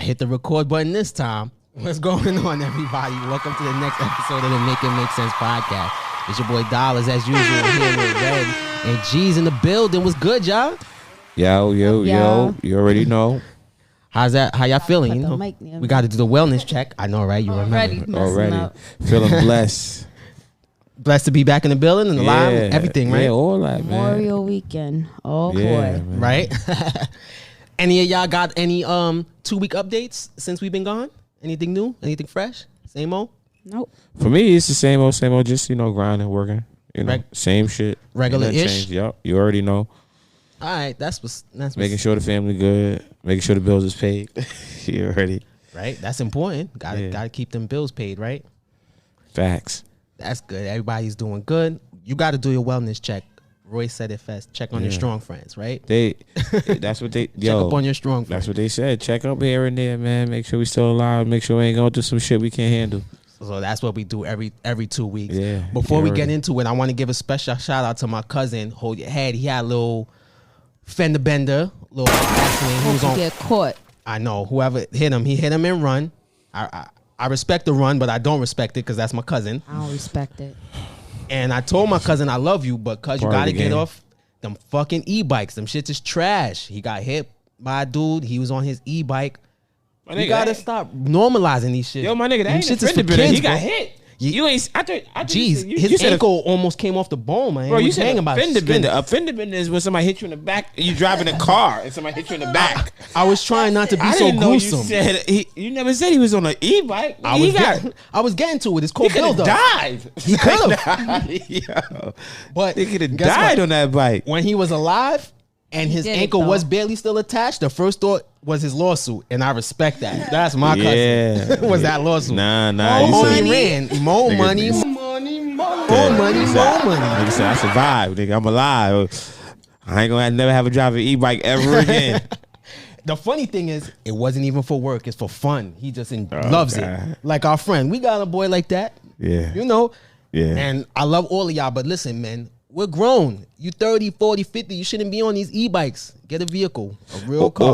I hit the record button this time. What's going on, everybody? Welcome to the next episode of the Make It Make Sense podcast. It's your boy Dollars, as usual, here with Red and G's in the building. What's good, y'all? Yo. You already know. How's that? How y'all feeling? You know, we got to do the wellness check. I know, right? You remember Already. Feeling blessed. Blessed to be back in the building and alive, everything, right? Yeah, all that, man. Memorial weekend. Oh, boy. Man. Right? Any of y'all got any 2-week updates since we've been gone? Anything new? Anything fresh? Same old? Nope. For me, it's the same old. Just, grinding, working. Same shit. Regular-ish? Yep, you already know. All right, that's making sure the family good, making sure the bills is paid. You already. Right? That's important. Gotta keep them bills paid, right? Facts. That's good. Everybody's doing good. You got to do your wellness check. Roy said it fast. Check on your strong friends, right? That's what they check up on your strong friends. That's what they said. Check up here and there, man. Make sure we still alive. Make sure we ain't going through some shit we can't handle. So that's what we do every 2 weeks. Yeah. Before we get into it, I want to give a special shout out to my cousin. Hold your head. He had a little fender bender, little accident. He was on. Get caught. I know. Whoever hit him, he hit him and run. I respect the run, but I don't respect it because that's my cousin. I don't respect it. And I told my cousin I love you, but cuz you got to get off them fucking e-bikes. Them shits is trash. He got hit by a dude. He was on his e-bike. You got to stop normalizing these shit. Yo, my nigga, that ain't a fender bender. He got hit. You ain't. I thought. Jeez, his ankle almost came off the bone, man. Bro, you said a fender bender. A fender bender is when somebody hit you in the back. You driving a car and somebody hit you in the back. I was trying not to be so gruesome. You never said he was on an e-bike. I was getting to it. It's called build up. Died. He could have. But he could have died on that bike when he was alive. And his ankle was barely still attached. The first thought was his lawsuit, and I respect that. That's my cousin. Yeah, was that lawsuit? Nah. More money. Nigga said, I survived. Nigga, I'm alive. I ain't gonna never have a drive an e-bike ever again. The funny thing is, it wasn't even for work. It's for fun. He just loves it. Like our friend. We got a boy like that. Yeah. Yeah. And I love all of y'all, but listen, man. We're grown. You 30, 40, 50. You shouldn't be on these e-bikes. Get a vehicle, a real car.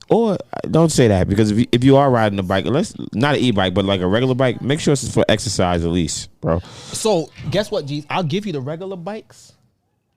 Or don't say that, because if you are riding a bike, not an e-bike, but like a regular bike, make sure it's for exercise at least, bro. So guess what, G? I'll give you the regular bikes.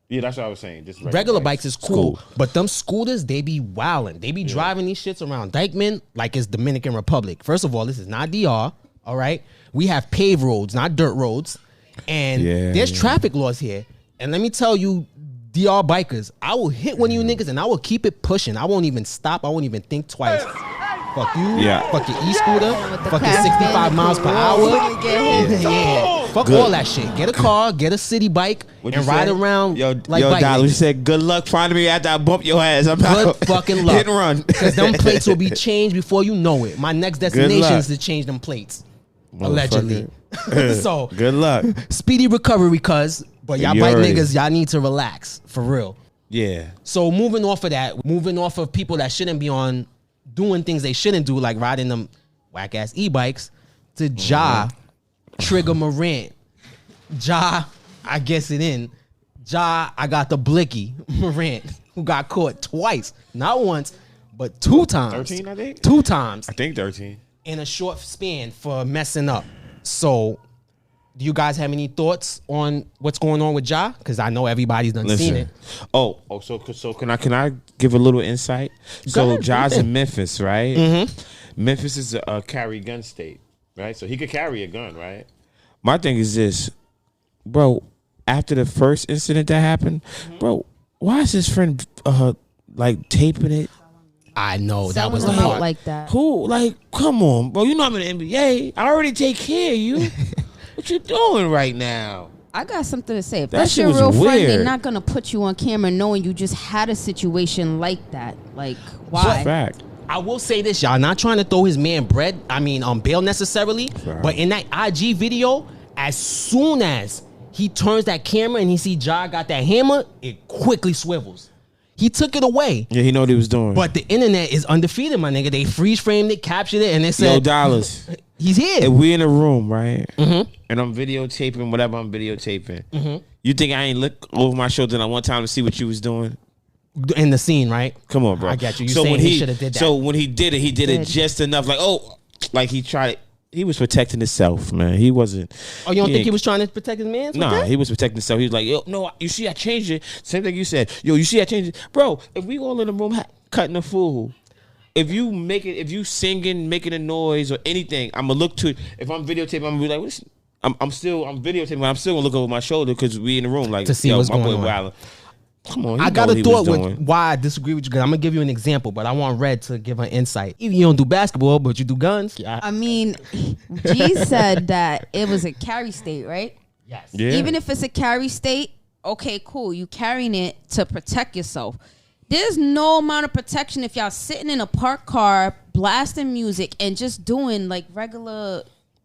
Yeah, that's what I was saying. Just regular bikes is cool. But them scooters, they be wilding. They be driving these shits around Dykeman like it's Dominican Republic. First of all, this is not DR, all right? We have paved roads, not dirt roads. And there's traffic laws here. And let me tell you, DR bikers, I will hit one of you niggas and I will keep it pushing. I won't even stop. I won't even think twice. Fuck you. Yeah. Fuck your e-scooter. Fuck your 65 miles per hour. Yeah. Fuck all that shit. Get a car, get a city bike, and ride around like bike Dollar, you said good luck finding me after I bump your ass. I'm good fucking luck. Hit and run. Because them plates will be changed before you know it. My next destination is to change them plates. Allegedly. So good luck. Speedy recovery, cuz. But y'all bike niggas, y'all need to relax. For real. Yeah. So moving off of people that shouldn't be on doing things they shouldn't do, like riding them whack ass e-bikes, to Ja Trigger Morant. Ja, I guess it in. Ja, I got the blicky Morant, who got caught twice. Not once, but 2 times. 13, I think? 2 times. I think 13. In a short span for messing up. So, do you guys have any thoughts on what's going on with Ja? Because I know everybody's seen it. So can I give a little insight? So Ja's in Memphis, right? Mm-hmm. Memphis is a carry gun state, right? So he could carry a gun, right? My thing is this, bro. After the first incident that happened, bro, why is his friend like taping it? I know that was the part. Like that. Who? Like, come on, bro. You know I'm in the NBA. I already take care of you. What you doing right now? I got something to say. If that's your real friend, they're not gonna put you on camera knowing you just had a situation like that. Like, why? Fact. I will say this, y'all. Not trying to throw his man bail necessarily, but in that IG video, as soon as he turns that camera and he see Ja got that hammer, it quickly swivels. He took it away. Yeah, he know what he was doing. But the internet is undefeated, my nigga. They freeze framed it, captured it, and they said, Yo, Dollars. He's here. If we in a room, right? Mm-hmm. And I'm videotaping whatever I'm videotaping. Mm-hmm. You think I ain't look over my shoulder that one time to see what you was doing? in the scene, right? Come on, bro. I got you. You saying he should have did that. So when he did it just enough. Like, like he tried it. He was protecting himself, man. He wasn't. Oh, you don't think he was trying to protect his man? Nah, he was protecting himself. He was like, yo, no, you see, I changed it. Same thing you said. Yo, you see, I changed it, bro. If we all in the room cutting a fool, if you singing, making a noise or anything, I'm gonna look to it. If I'm videotaping, I'm gonna be like, listen, I'm videotaping, but I'm still gonna look over my shoulder because we in the room, like, to see what's going on. Wilding. Come on, I got a thought with why I disagree with you. Because I'm gonna give you an example, but I want Red to give an insight. Even you don't do basketball, but you do guns. Yeah. I mean, G said that it was a carry state, right? Yes. Yeah. Even if it's a carry state, okay, cool. You carrying it to protect yourself. There's no amount of protection if y'all sitting in a parked car, blasting music, and just doing like regular.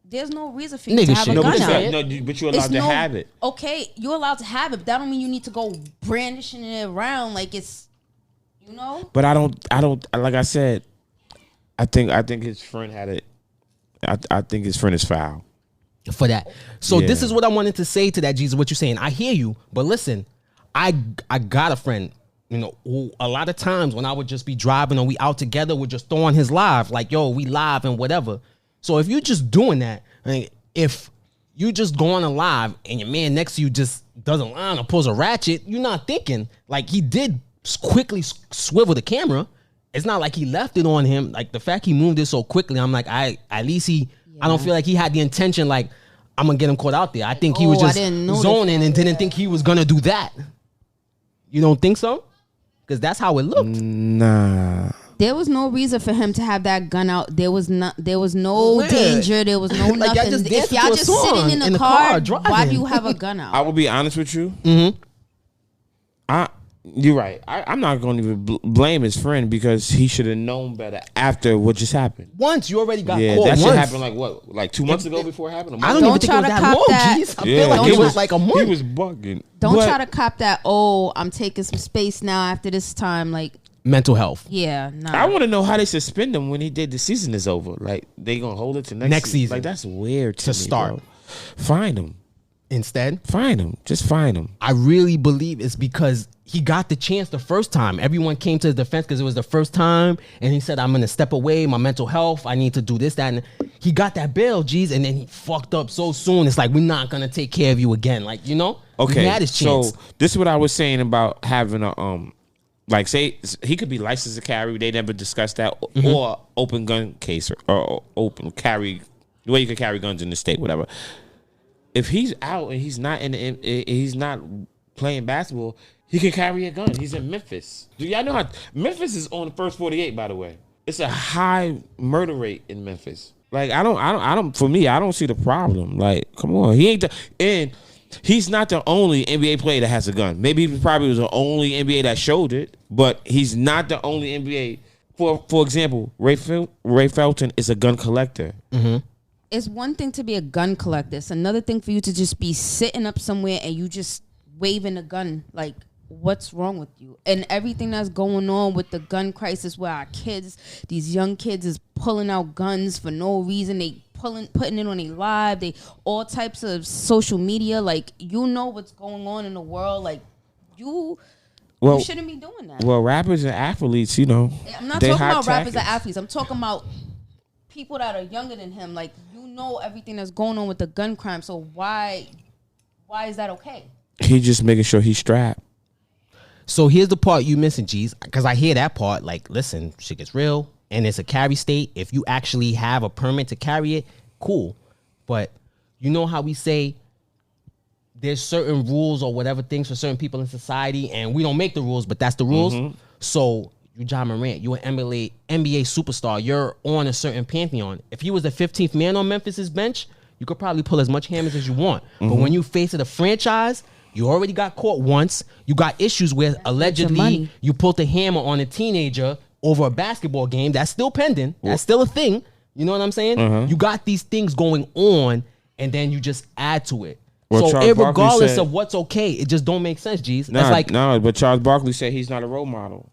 There's no reason for you to have a gun out. No, but you're allowed to have it. Okay, you're allowed to have it, but that don't mean you need to go brandishing it around like it's, you know. But I don't. Like I said, I think his friend had it. I think his friend is foul for that. So this is what I wanted to say to that, Jesus. What you're saying, I hear you, but listen, I got a friend. You know, who a lot of times when I would just be driving and we out together, would just throw on his live, like, yo, we live and whatever. So if you're just doing that, I mean, if you just go on a live and your man next to you just doesn't line or pulls a ratchet, you're not thinking. Like, he did quickly swivel the camera. It's not like he left it on him. Like, the fact he moved it so quickly, I'm like, I don't feel like he had the intention, like, I'm going to get him caught out there. I think he was just zoning and didn't think he was going to do that. You don't think so? Because that's how it looked. Nah. There was no reason for him to have that gun out. There was no danger. There was no like nothing. If y'all just sitting in the car, why do you have a gun out? I will be honest with you. Mm-hmm. You're right. I'm not going to even blame his friend because he should have known better after what just happened. Once you already got caught. Yeah, that shit happened like 2 months ago before it happened. I don't even think it was that long, Jeez. I feel like it was like a month. He was bugging. Don't try to cop that. Oh, I'm taking some space now after this time. Like mental health. Yeah, nah. I want to know how they suspend him when he did the season is over. Like they gonna hold it to next season. Like that's weird to me, start. Bro. Find him. Instead, find him. Just find him. I really believe it's because he got the chance the first time. Everyone came to his defense because it was the first time, and he said, "I'm gonna step away. My mental health. I need to do this, that." And he got that bail, geez, and then he fucked up so soon. It's like we're not gonna take care of you again. Like okay. He had his chance. So this is what I was saying about having a like say he could be licensed to carry. They never discussed that, or open gun case or open carry the way you can carry guns in the state, whatever. If he's out and he's not he's not playing basketball, he can carry a gun. He's in Memphis. Do y'all know how Memphis is on the first 48? By the way, it's a high murder rate in Memphis. Like I don't. For me, I don't see the problem. Like, come on, he ain't and he's not the only NBA player that has a gun. Maybe he probably was the only NBA that showed it, but he's not the only NBA. For example, Ray Felton is a gun collector. Mm-hmm. It's one thing to be a gun collector. It's another thing for you to just be sitting up somewhere and you just waving a gun. Like, what's wrong with you? And everything that's going on with the gun crisis where our kids, these young kids is pulling out guns for no reason. They putting it on a live. They all types of social media. Like, you know what's going on in the world. Like, you shouldn't be doing that. Well, rappers and athletes, I'm not talking about rappers and athletes. I'm talking about people that are younger than him. Like, everything that's going on with the gun crime. So why is that okay? He just making sure he's strapped. So here's the part you missing, G's, because I hear that part. Like, listen, shit gets real, and it's a carry state. If you actually have a permit to carry it, cool. But you know how we say there's certain rules or whatever things for certain people in society, and we don't make the rules, but that's the rules. Mm-hmm. So you Ja Morant, you're an NBA superstar. You're on a certain pantheon. If he was the 15th man on Memphis's bench, you could probably pull as much hammers as you want. Mm-hmm. But when you face a franchise, you already got caught once. You got issues where allegedly you pulled a hammer on a teenager over a basketball game. That's still pending. That's still a thing. You know what I'm saying? Mm-hmm. You got these things going on, and then you just add to it. Well, so regardless of what's okay, it just don't make sense, G's. But Charles Barkley said he's not a role model.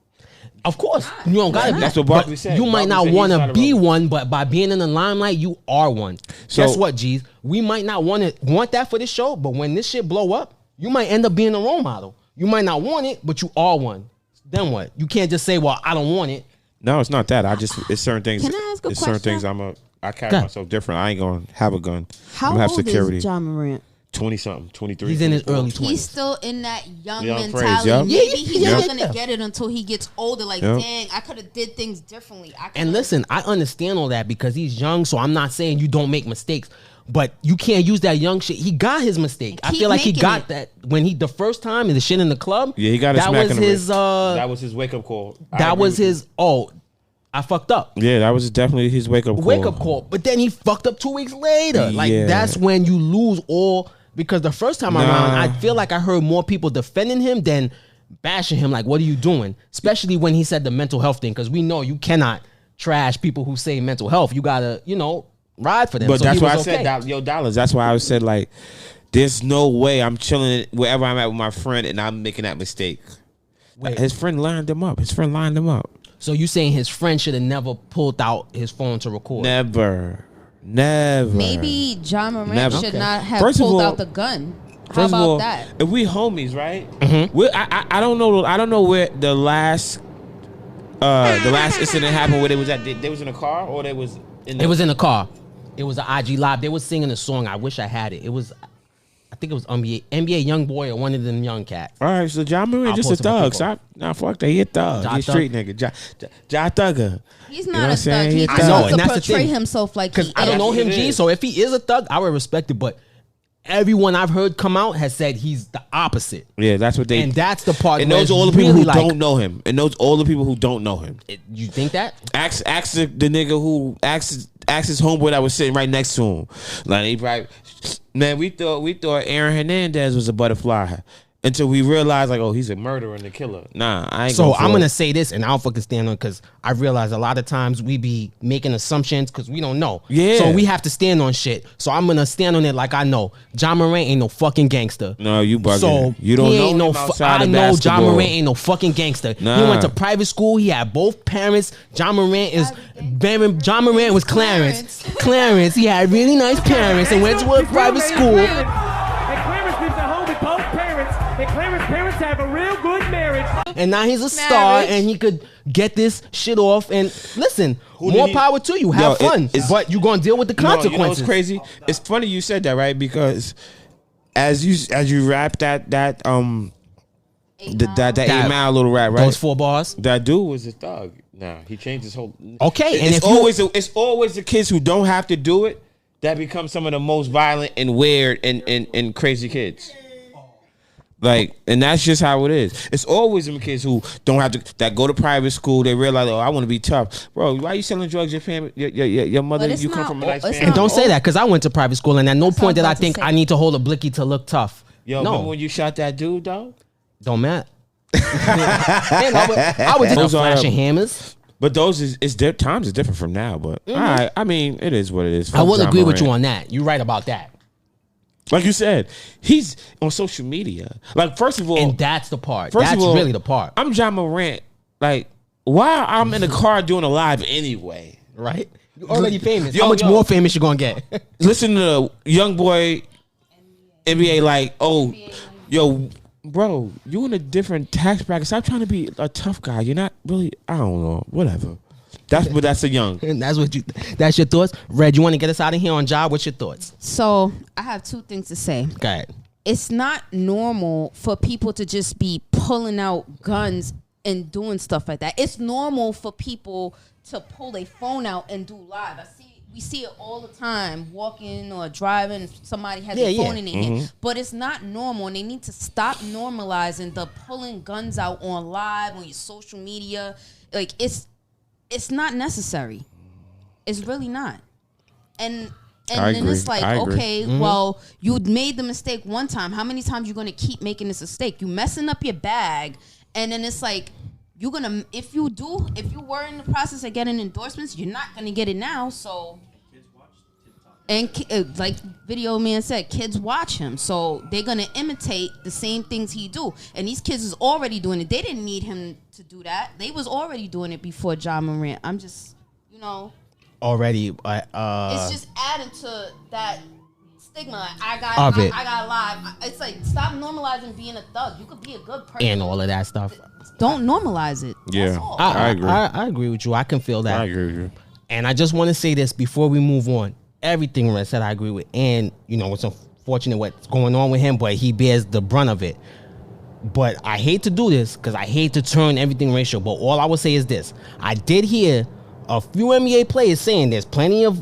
Of course, you don't gotta be. That's what Barkley said. You might not want to be one, but by being in the limelight, you are one. So, guess what, G's? We might not want that for this show, but when this shit blow up, you might end up being a role model. You might not want it, but you are one. then what? You can't just say, well, I don't want it. No, it's not that. It's certain things. Can I ask a it's certain question? things I carry myself different. I ain't gonna have a gun. How I'm gonna have old security. is Ja Morant? 20-something, 23. He's in his 24. early 20s. He's still in that young Young phrase, mentality. yup. Maybe he's Yeah, not yeah. gonna get it until he gets older. Like, Yup. dang, I could have did things differently. And listen, I understand all that because he's young, so I'm not saying you don't make mistakes. But you can't use that young shit. He got his mistake. I Keep feel like he making got it. that when he the first time in the shit in the club. Yeah, he got his that smack was in the his wrist. that was his wake up call. was his I fucked up. Yeah, that was definitely his wake up call. Wake up call. But then he fucked up 2 weeks later. Like Yeah. that's when you lose all because the first time around, I feel like I heard more people defending him than bashing him. Like, what are you doing? Especially when he said the mental health thing, because we know you cannot trash people who say mental health. You gotta, ride for them. But So that's he why I was okay. said, Dollars. That's why I said, like, there's no way I'm chilling wherever I'm at with my friend and I'm making that mistake. Wait. His friend lined him up. So you saying his friend should have never pulled out his phone to record? Never. maybe Ja Morant Never. should Okay. not have First of pulled all- out the gun. How First about of all, that? if we homies, right? Mm-hmm. I don't know. I don't know where the last incident happened. Where they was at. They was in a car or they was in. It was in the car. It was an IG live. They was singing a song. I wish I had it. It was, I think it was NBA Young Boy or one of them young cats. All right, so Ja Morant I'll just a post some thug. people. Stop. Nah, fuck that. He a thug. Ja He a street nigga. Ja thugger. He's You know not what a I'm saying? thug. He He a just thug. I know, wants and to that's the portray thing. himself like Because he I don't is. know him, It G. is. So if he is a thug, I would respect it. But everyone I've heard come out has said he's the opposite. Yeah, that's what they. And that's the part And where those it's all the people really who like, don't know him. And those all the people who don't know him. You think that? Ask the nigga who asked his homeboy that was sitting right next to him. Like he probably, man, we thought Aaron Hernandez was a butterfly until we realized like, oh, he's a murderer and a killer. Nah, I ain't. So for I'm it. gonna say this, and I don't fucking stand on because I realize a lot of times we be making assumptions because we don't know. Yeah. So we have to stand on shit. So I'm gonna stand on it like I know. Ja Morant ain't no fucking gangster. No, you bugging. So You don't he know ain't no. him outside I of know Ja basketball. Morant ain't no fucking gangster. He Nah. went to private school. He had both parents. Ja Morant was Clarence. Clarence. He had really nice parents and went to a private school. And Clarence lives at home with both parents. And Clarence's parents have a real good marriage. And now he's a star, Marriage. and he could get this shit off. And listen, did more he- power to you. Have Yo, fun, it's- but you're gonna deal with the No, consequences. you know what's crazy? It's funny you said that, right? Because as you rap that 8 Mile little rap, right? Those 4 bars. That dude was a thug. Nah, he changed his whole. Okay, and it's always the kids who don't have to do it that become some of the most violent and weird and crazy kids. Like, and that's just how it is. It's always them kids who don't have to, that go to private school. They realize, oh, I want to be tough, bro. Why are you selling drugs? Your family, your mother, But it's you come not from a all- nice it's family. And not don't say that because I went to private school, and at no That's what point I did was I about to think say. I need to hold a blicky to look tough. Yo, remember No, when you shot that dude, though? don't matter. Damn, I would just Those are- flashing hammers. But those times is different from now. But all right, I mean, it is what it is. I will Fuck Ja agree with you Morant. on that. You're right about that. Like you said, he's on social media. Like, first of all, And that's the part. first That's of all, really the part, I'm Ja Morant. Like, why I'm in the car doing a live anyway? right? You're already famous. Yo, How much yo. more famous you gonna get? Listen to the young boy NBA. Like, oh, yo, bro, you in a different tax bracket. Stop trying to be a tough guy. You're not really. I don't know. Whatever. That's a young. And that's your thoughts. Red, you want to get us out of here on job? What's your thoughts? So I have 2 things to say. Go ahead. It's not normal for people to just be pulling out guns and doing stuff like that. It's normal for people to pull a phone out and do live. We see it all the time, walking or driving. Somebody has a phone in their hand, but it's not normal, and they need to stop normalizing the pulling guns out on live on your social media. Like it's not necessary. It's really not. And I then agree. it's like, I agree. okay, well, you made the mistake one time. How many times you gonna keep making this mistake? You messing up your bag, and then it's like you're gonna if you were in the process of getting endorsements, you're not gonna get it now. So, and like Video Man said, kids watch him, so they're gonna imitate the same things he do. And these kids is already doing it. They didn't need him to do that. They was already doing it before Ja Morant. I'm just, Already, it's just adding to that stigma. I got a lie. It's like, stop normalizing being a thug. You could be a good person and all of that stuff. Don't normalize it. Yeah, I agree. I agree with you. I can feel that. I agree with you. And I just want to say this before we move on. Everything Red said, I agree with. And it's unfortunate what's going on with him, but he bears the brunt of it. But I hate to do this because I hate to turn everything racial. But all I would say is this: I did hear a few NBA players saying there's plenty of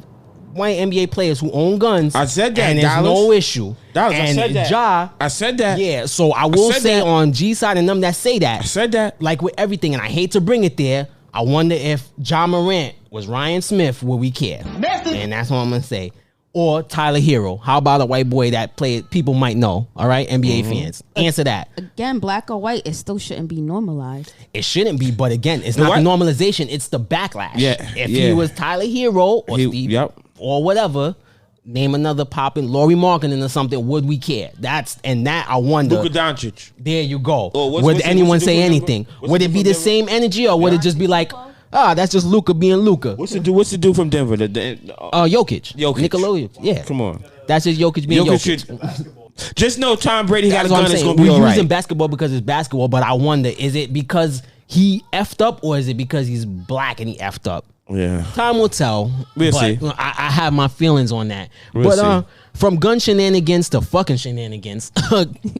white NBA players who own guns. I said that, and there's Dallas. no issue. Dallas, and I said that. I said that. Yeah, so I will say that. on G side and them that say that. I said that. Like with everything, and I hate to bring it there. I wonder if Ja Morant was Ryan Smith, would we care? And that's what I'm gonna say. Or Tyler Hero. How about a white boy that people might know? All right, NBA fans, answer that. Again, black or white, it still shouldn't be normalized. It shouldn't be, but again, it's not the normalization; it's the backlash. Yeah, if he was Tyler Hero or Steve or whatever, name another popping Laurie Markkinen or something, would we care? That I wonder. Luka Doncic. There you go. Oh, would anyone say anything? Would it be the same energy, or would it just be like, that's just Luka being Luka? What's the dude from Denver? Jokic. Nikola. Yeah. Come on. That's just Jokic being Jokic. Just know Tom Brady got a gun that's going to be We're all right. using basketball because it's basketball, but I wonder, is it because he effed up or is it because he's black and he effed up? Yeah. Time will tell. We'll see. I have my feelings on that. We'll see. From gun shenanigans to fucking shenanigans,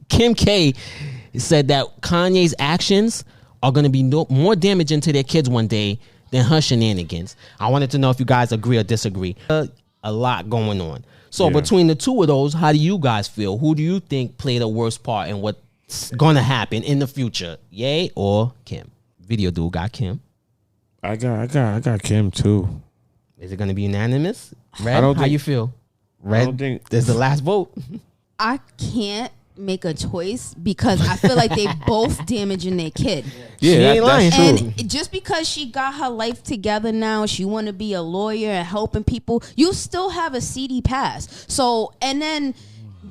Kim K said that Kanye's actions are going to be more damaging to their kids one day than her shenanigans. I wanted to know if you guys agree or disagree. A lot going on. So between the two of those, how do you guys feel? Who do you think played a worse part in what's going to happen in the future? Ye or Kim? Video dude got Kim. I got Kim too. Is it going to be unanimous? Red, how you feel? Red, I don't think there's the last vote. I can't make a choice because I feel like they both damaging their kid. Yeah, she ain't lying. And just because she got her life together now, she want to be a lawyer and helping people, you still have a CD pass. So, and then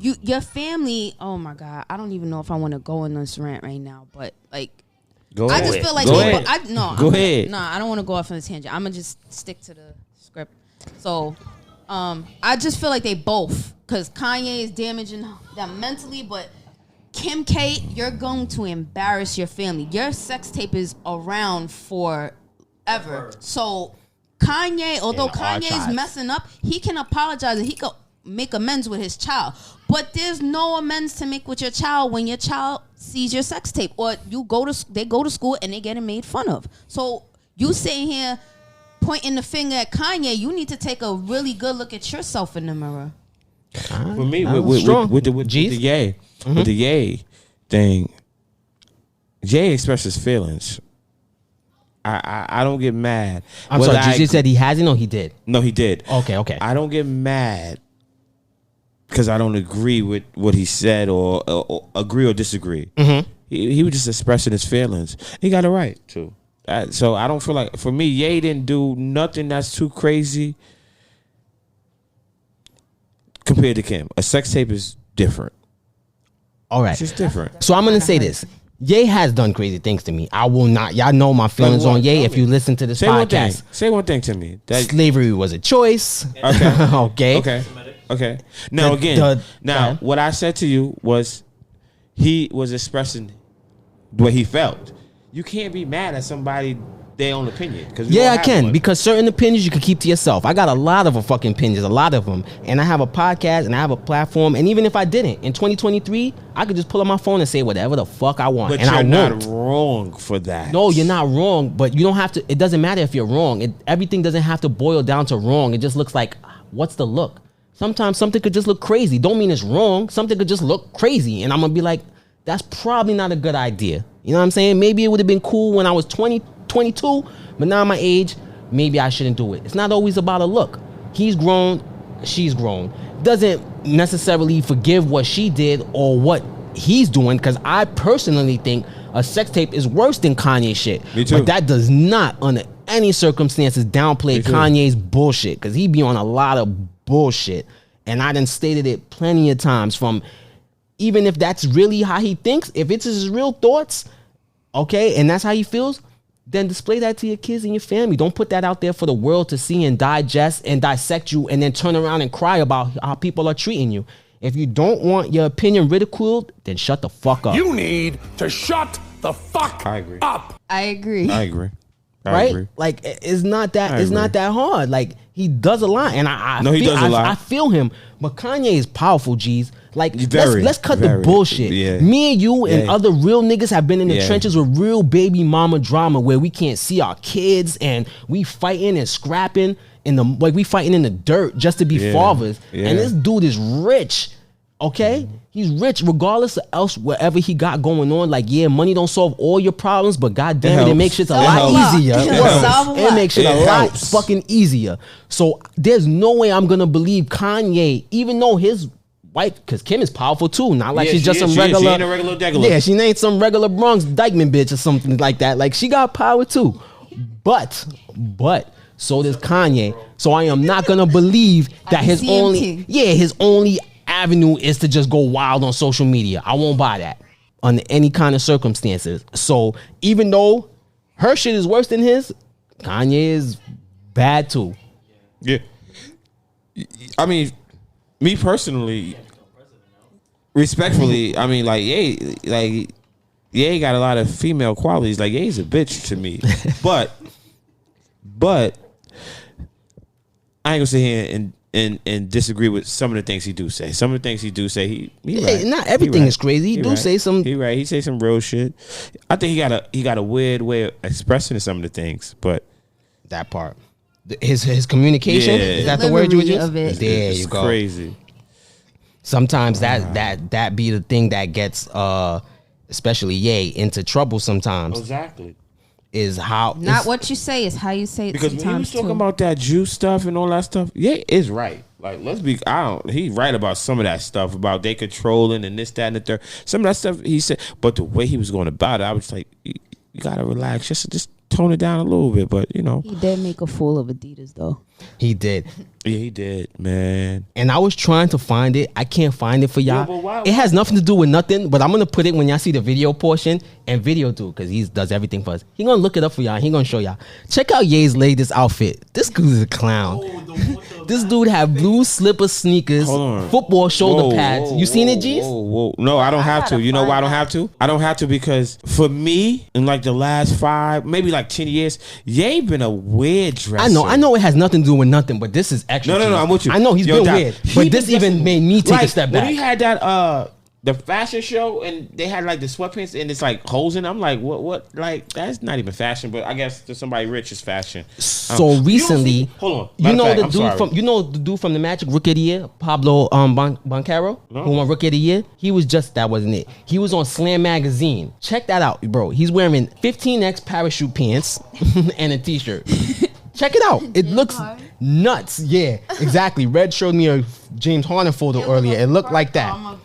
your family, oh my God, I don't even know if I want to go on this rant right now, but like, go ahead. I just feel like go ahead. ahead. I don't want to go off on a tangent. I'm gonna just stick to the script. So, I just feel like they both, because Kanye is damaging them mentally, but Kim K, you're going to embarrass your family. Your sex tape is around forever. So Kanye, although Kanye's messing up, he can apologize and he can make amends with his child. But there's no amends to make with your child when your child sees your sex tape, or they go to school and they get made fun of. So you sitting here pointing the finger at Kanye, you need to take a really good look at yourself in the mirror. For me, with the Ye thing, Jay expresses feelings. I don't get mad. I'm sorry, you said he hasn't or he did? No, he did. Okay. I don't get mad because I don't agree with what he said or agree or disagree. Mm-hmm. He was just expressing his feelings. He got a right to. So I don't feel like, for me, Ye didn't do nothing that's too crazy compared to Kim. A sex tape is different. All right. It's just different. So I'm going to say this. Ye has done crazy things to me. I will not. Y'all know my feelings on Ye if you listen to this podcast. Say one thing to me. Slavery was a choice. Okay. Okay. Now, what I said to you was he was expressing what he felt. You can't be mad at somebody, their own opinion. Yeah, I can, because certain opinions you can keep to yourself. I got a lot of fucking opinions, a lot of them. And I have a podcast and I have a platform. And even if I didn't, in 2023, I could just pull up my phone and say whatever the fuck I want. But and you're I not wrong for that. No, you're not wrong. But you don't have to. It doesn't matter if you're wrong. Everything doesn't have to boil down to wrong. It just looks like, what's the look? Sometimes something could just look crazy. Don't mean it's wrong. Something could just look crazy. And I'm going to be like, that's probably not a good idea. You know what I'm saying? Maybe it would have been cool when I was 20, 22, but now my age, maybe I shouldn't do it. It's not always about a look. He's grown, she's grown. Doesn't necessarily forgive what she did or what he's doing, because I personally think a sex tape is worse than Kanye shit. Me too. But that does not, under any circumstances, downplay Kanye's bullshit, because he be on a lot of bullshit. And I done stated it plenty of times, from even if that's really how he thinks, if it's his real thoughts, okay, and that's how he feels, then display that to your kids and your family. Don't put that out there for the world to see and digest and dissect you and then turn around and cry about how people are treating you. If you don't want your opinion ridiculed, then shut the fuck up. You need to shut the fuck up. I agree. I agree. Right? Like, it's not that hard. Like, he does a lot, and he does a lot. I feel him, but Kanye is powerful, G's. Like, Very, let's cut very, the bullshit. yeah. Me and you and Yeah. other real niggas have been in the Yeah. trenches with real baby mama drama where we can't see our kids and we fighting and scrapping we fighting in the dirt just to be Yeah. fathers. Yeah. And this dude is rich. Okay, he's rich regardless of else whatever he got going on. Like, yeah, money don't solve all your problems, but goddamn it, it helps. makes shit a It lot helps. easier. It Word. solve a It lot. makes shit a It lot helps. fucking easier. So there's no way I'm gonna believe Kanye, even though his wife, because Kim is powerful too. Not like Yeah, she's she just is. some She regular. ain't a regular degular. Yeah, she ain't some regular Bronx Dykeman bitch or something like that. Like, she got power too. But so does Kanye. So I am not gonna believe that his only avenue is to just go wild on social media. I won't buy that under any kind of circumstances. So even though her shit is worse than his, Kanye is bad too. Yeah. I mean, me personally, respectfully, I mean, like, Ye got a lot of female qualities. Like, Ye's a bitch to me. but I ain't gonna sit here and disagree with some of the things he do say. Some of the things he do say, he right. Not everything is crazy. He do right. say some. He right. He say some real shit. I think he got a weird way of expressing some of the things, but That part. His communication, Yeah. is that the word you would use? Delivery of it. There it's you go. crazy. Sometimes that be the thing that gets especially Ye into trouble sometimes. Exactly. Is how Not what you say, is how you say it. Because when he was sometimes talking too. about that juice stuff and all that stuff, yeah, it's right. Like, he's right about some of that stuff about they controlling and this, that, and the third. Some of that stuff he said, but the way he was going about it, I was like, you gotta relax, just tone it down a little bit. But you know, He did make a fool of Adidas though. he did. yeah, he did, man. And I was trying to find it. I can't find it for y'all. but why- It has nothing to do with nothing, but I'm gonna put it when y'all see the video portion, and video too, because he does everything for us. He gonna look it up for y'all. He gonna show y'all. Check out Ye's latest outfit. This dude is a clown. This dude have blue slipper sneakers, Hold on. football shoulder Whoa, pads. whoa, You seen whoa, it, G's? Whoa. No, I don't have to. You know why I don't have to? I don't have to because for me, in like the last 5, maybe like 10 years, Ye been a weird dresser. I know it has nothing to do with nothing, but this is extra. No, G's. I'm with you. I know he's Yo, been Doc, weird, he but been this even dressing- made me take like, a step when back. he had that the fashion show and they had like the sweatpants and it's like holes in them. I'm like, what? Like, that's not even fashion, but I guess to somebody rich is fashion. So recently, hold on. you Matter know of fact, the I'm dude sorry. the dude from the Magic Rookie of the Year, Pablo Boncaro, No. who won Rookie of the Year. He was that wasn't it. He was on Slam Magazine. Check that out, bro. He's wearing 15X parachute pants and a t-shirt. Check it out. It looks nuts. Yeah, exactly. Red showed me a James Harden photo earlier. It looked like that.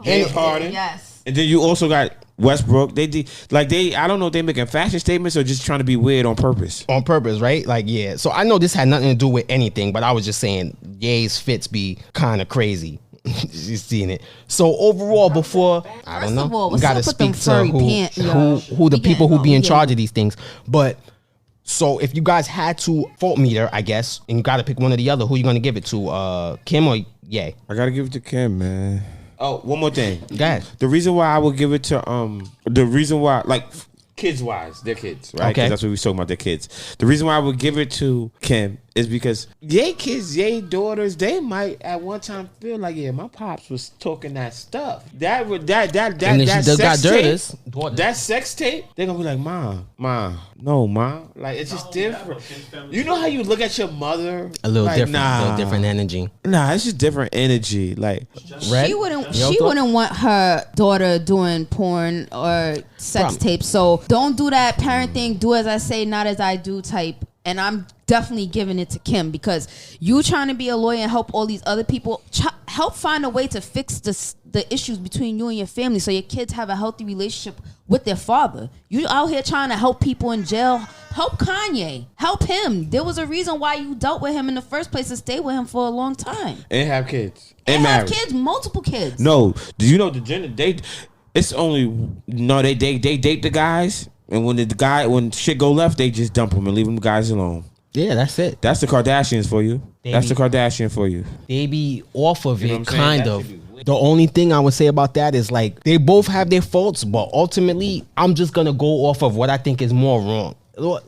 James Harden. Yes. And then you also got Westbrook. They did I don't know if they making fashion statements or just trying to be weird on purpose. On purpose, right? Like, yeah. So I know this had nothing to do with anything, but I was just saying Ye's fits be kind of crazy. You seen it. So overall, before I don't First know, of all, we what's gotta up with them speak to furry pants, y'all? who the We people who getting be in on, charge yeah. of these things. But so if you guys had to fault meter, I guess, and you got to pick one or the other, who you gonna give it to? Kim or Ye? I gotta give it to Kim, man. Oh, one more thing. Go ahead. The reason why I would give it to the reason why, like, kids wise, they're kids, right? Okay. 'Cause that's what we was talking about, their kids. The reason why I would give it to Kim is because yay kids, yay daughters, they might at one time feel like, yeah, my pops was talking that stuff. And then she That does got sex tape, daughters. that sex tape, they're gonna be like, Ma, no, Ma. Like, it's just different. You know how you look at your mother? A little like, different, a Nah, little different energy. Nah, it's just different energy. Like, Red? She wouldn't. Your She thought? wouldn't want her daughter doing porn or sex Problem. tapes. So don't do that parent thing. Do as I say, not as I do type. And I'm definitely giving it to Kim because you trying to be a lawyer and help all these other people. Help find a way to fix the issues between you and your family so your kids have a healthy relationship with their father. You out here trying to help people in jail. Help Kanye. Help him. There was a reason why you dealt with him in the first place and stayed with him for a long time. and have kids. And have married. kids, multiple kids. No, do you know the gender? It's only no. They date the guys And when shit go left, they just dump them and leave them guys alone. Yeah, that's it. That's the Kardashians for you. That's the Kardashian for you. They be off of it, what kind I'm of. saying? The only thing I would say about that is like they both have their faults, but ultimately I'm just gonna go off of what I think is more wrong.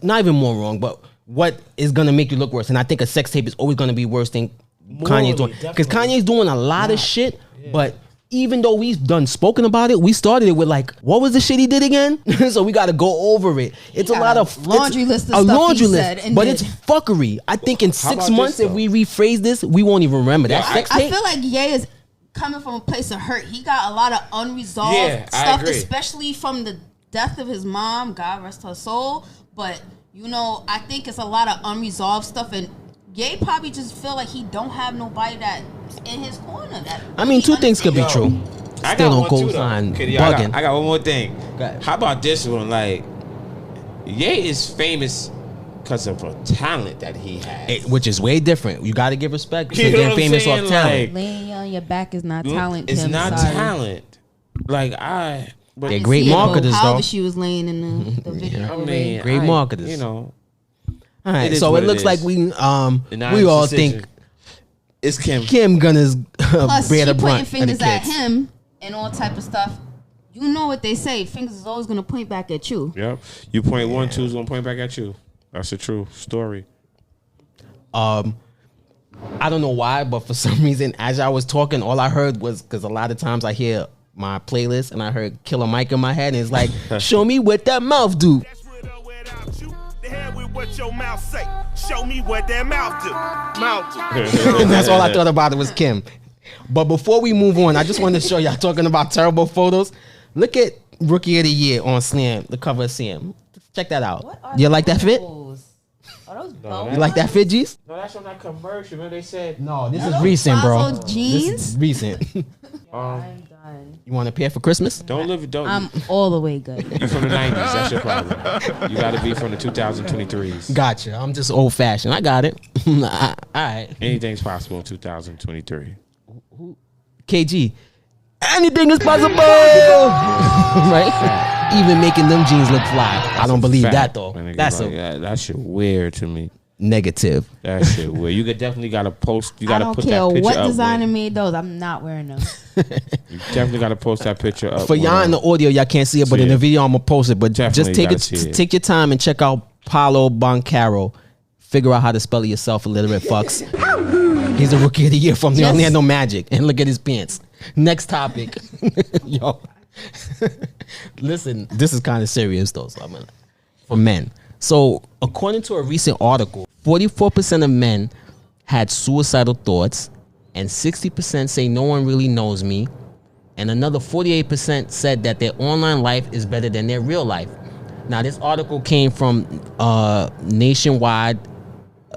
Not even more wrong, but what is gonna make you look worse. And I think a sex tape is always gonna be worse than Kanye's doing, because Kanye's doing a lot of shit. Yeah. But even though we've done spoken about it, we started it with like, what was the shit he did again? So we got to go over it. It's a lot of laundry list of stuff he said, but it's fuckery. I think in 6 months, if we rephrase this, we won't even remember that sex tape. I feel like Ye is coming from a place of hurt. He got a lot of unresolved stuff, especially from the death of his mom. God rest her soul. But you know, I think it's a lot of unresolved stuff, and Ye probably just feel like he don't have nobody that's in his corner. I mean, two things could be true. I Still got don't one too, co-sign though. bugging. I got one more thing. How about this one? Like, Ye is famous because of a talent that he has, which is way different. You got to give respect to You know getting what I'm famous saying? off talent. Like, laying on your back is not talent. It's Kim, not sorry. talent. Like but They're great marketers, though. However she was laying in the video. I mean, great marketers. You know. All right, It so is it looks like we all decision. think It's Kim. Kim gonna Plus, bear she the pointing brunt of the fingers at kids. him and all type of stuff. You know what they say. Fingers is always gonna point back at you. Yep. You point one, two's gonna point back at you. That's a true story. I don't know why, but for some reason, as I was talking, all I heard was, because a lot of times I hear my playlist and I heard Killer Mike in my head, and it's like, show me what that mouth do. That's real though, without you. The hell with what your mouth say. Show me what that mouth do. Mouth do. And that's all I thought about it was Kim. But before we move on, I just wanted to show y'all, talking about terrible photos. Look at Rookie of the Year on Slam, the cover of Slam. Check that out. You like that fit? Are those You like that fit, G's? No, that's on that commercial, man. They said No, this is recent, bro. Bravo jeans? This is recent. I'm done. You want to pair for Christmas? don't I'm all the way good. you from the 90s. That's your problem. You got to be from the 2023s. Gotcha. I'm just old fashioned. I got it. All right. Anything's possible in 2023. KG. Anything is possible. Right? Even making them jeans look fly. I don't believe that though. That's that shit weird to me. negative. That shit weird. You definitely got to post. You got I to don't put care that picture what up. designer made those. I'm not wearing them. You definitely got to post that picture up. For y'all in the audio, y'all can't see it, but See in the it. video, I'm gonna post it. But Definitely just gotta see it. take your time and check out Paulo Boncaro. Figure out how to spell it yourself, illiterate fucks. He's a rookie of the year from the Orlando Magic, and look at his pants. Next topic, yo. Listen, this is kind of serious though. So for men. So according to a recent article, 44% of men had suicidal thoughts, and 60% say no one really knows me, and another 48% said that their online life is better than their real life. Now, this article came from Nationwide,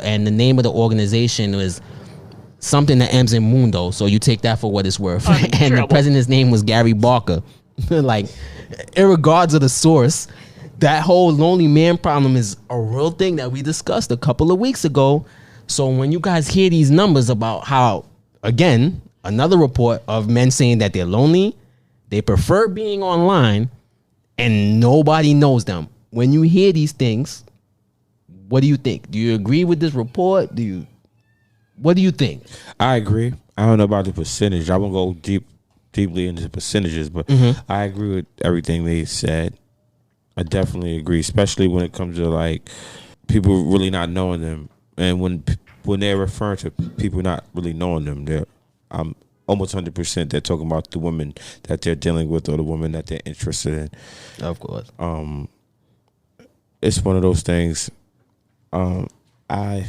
and the name of the organization was something that ends in Mundo, so you take that for what it's worth. And the president's name was Gary Barker. Like, irregardless of the source, that whole lonely man problem is a real thing that we discussed a couple of weeks ago. So when you guys hear these numbers about how, again, another report of men saying that they're lonely, they prefer being online, and nobody knows them. When you hear these things, what do you think? Do you agree with this report? What do you think? I agree. I don't know about the percentage. I won't go deeply into the percentages, but I agree with everything they said. I definitely agree, especially when it comes to like people really not knowing them, and when they're referring to people not really knowing them, I'm almost 100% they're talking about the women that they're dealing with or the women that they're interested in. Of course. It's one of those things. I've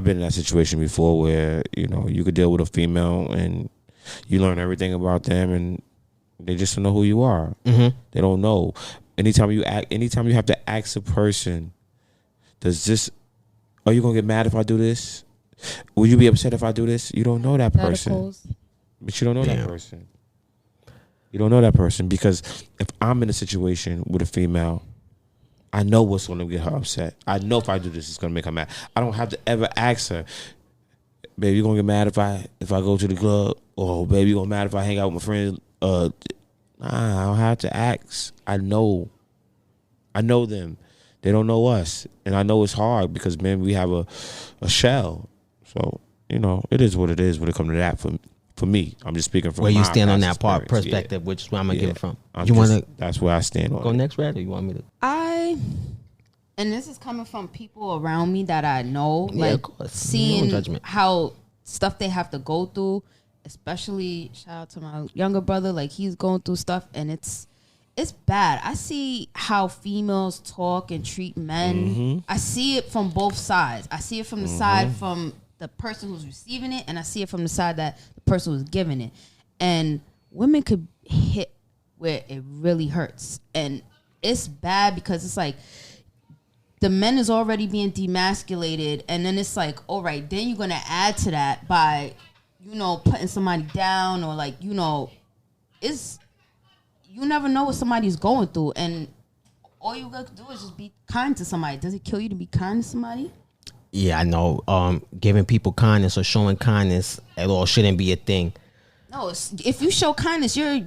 been in that situation before where, you know, you could deal with a female and you learn everything about them and they just don't know who you are. Mm-hmm. They don't know. Anytime you have to ask a person, are you gonna get mad if I do this? Will you be upset if I do this? You don't know that person. But you don't know that person. You don't know that person because if I'm in a situation with a female, I know what's going to get her upset. I know if I do this, it's going to make her mad. I don't have to ever ask her, baby, you going to get mad if I go to the club? Or baby, you going to get mad if I hang out with my friends? Nah, I don't have to ask. I know I know them. They don't know us. And I know it's hard because, man, we have a shell. So, you know, it is what it is when it comes to that for me. I'm just speaking from where you my stand on past that part experience. perspective, which is where I'm going to give it from. That's where I stand on go it. next, Red, or you want me to? And this is coming from people around me that I know, Yeah, like of course. seeing No judgment. how stuff they have to go through, especially shout out to my younger brother, like he's going through stuff and it's bad. I see how females talk and treat men. I see it from both sides. I see it from the side from the person who's receiving it, and I see it from the side that the person who's giving it. And women could hit where it really hurts. And it's bad because it's like the men is already being demasculated, and then it's like, all right, then you're gonna add to that by, you know, putting somebody down, or like, you know, it's, you never know what somebody's going through, and all you got to do is just be kind to somebody. Does it kill you to be kind to somebody? Yeah, I know. Giving people kindness or showing kindness at all shouldn't be a thing. No, if you show kindness, you're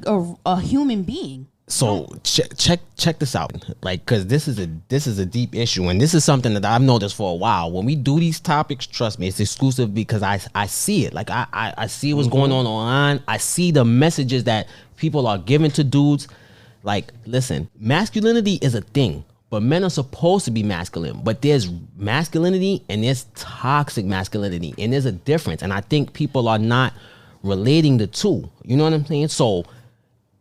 a human being. So check this out, like, because this is a deep issue, and this is something that I've noticed for a while. When we do these topics, trust me, it's exclusive because I see it. Like I see what's going on online. I see the messages that people are giving to dudes. Like, listen, masculinity is a thing, but men are supposed to be masculine. But there's masculinity and there's toxic masculinity, and there's a difference. And I think people are not relating the two. You know what I'm saying? So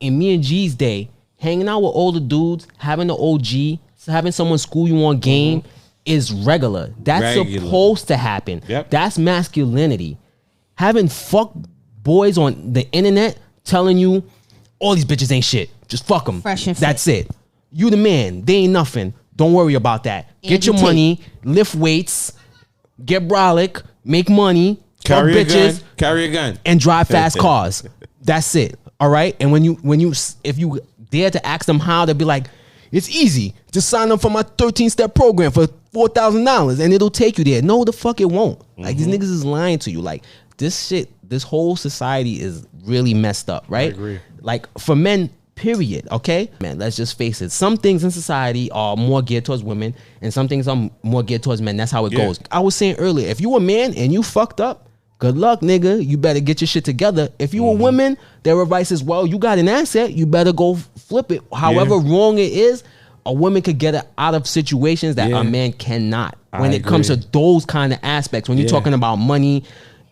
in me and G's day, hanging out with older dudes, having the OG, having someone school you on game is regular. That's supposed to happen. Yep. That's masculinity. Having fuck boys on the internet telling you all these bitches ain't shit. Just fuck them. Fresh and fit. That's it. You the man. They ain't nothing. Don't worry about that. Get your money, lift weights, get brolic, make money, fuck bitches, carry a gun, and drive fast cars. That's it. All right. And if you dare to ask them how, they'll be like, it's easy. Just sign up for my 13-step program for $4,000 and it'll take you there. No, the fuck it won't. Like, these niggas is lying to you. Like, this shit, this whole society is really messed up, right? I agree. Like, for men, period. Okay, man, let's just face it. Some things in society are more geared towards women, and some things are more geared towards men. That's how it goes. I was saying earlier, if you a man and you fucked up, good luck, nigga. You better get your shit together. If you a woman, their advice is, well, you got an asset, you better go flip it. However wrong it is, a woman could get it out of situations that a man cannot. When it comes to those kind of aspects, when you're talking about money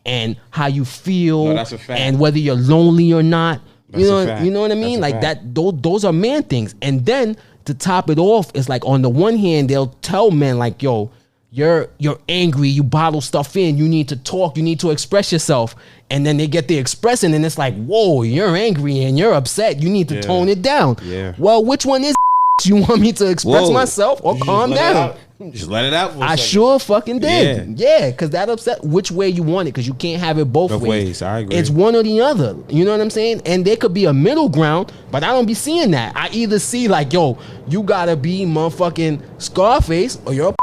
and how you feel, that's a fact. and whether you're lonely or not. That's a fact. You know what I mean? That's a Like fact. that. Those are man things. And then to top it off, it's like, on the one hand, they'll tell men like, yo, you're angry, you bottle stuff in, you need to talk, you need to express yourself. And then they get the expressing, and it's like, whoa, you're angry and you're upset, you need to tone it down. Well, which one is you want me to express myself or calm down? Just let it out for a I second. sure fucking did. Yeah, because that upset which way you want it, because you can't have it both ways. I agree. It's one or the other. You know what I'm saying? And there could be a middle ground, but I don't be seeing that. I either see like, yo, you gotta be motherfucking Scarface or you're a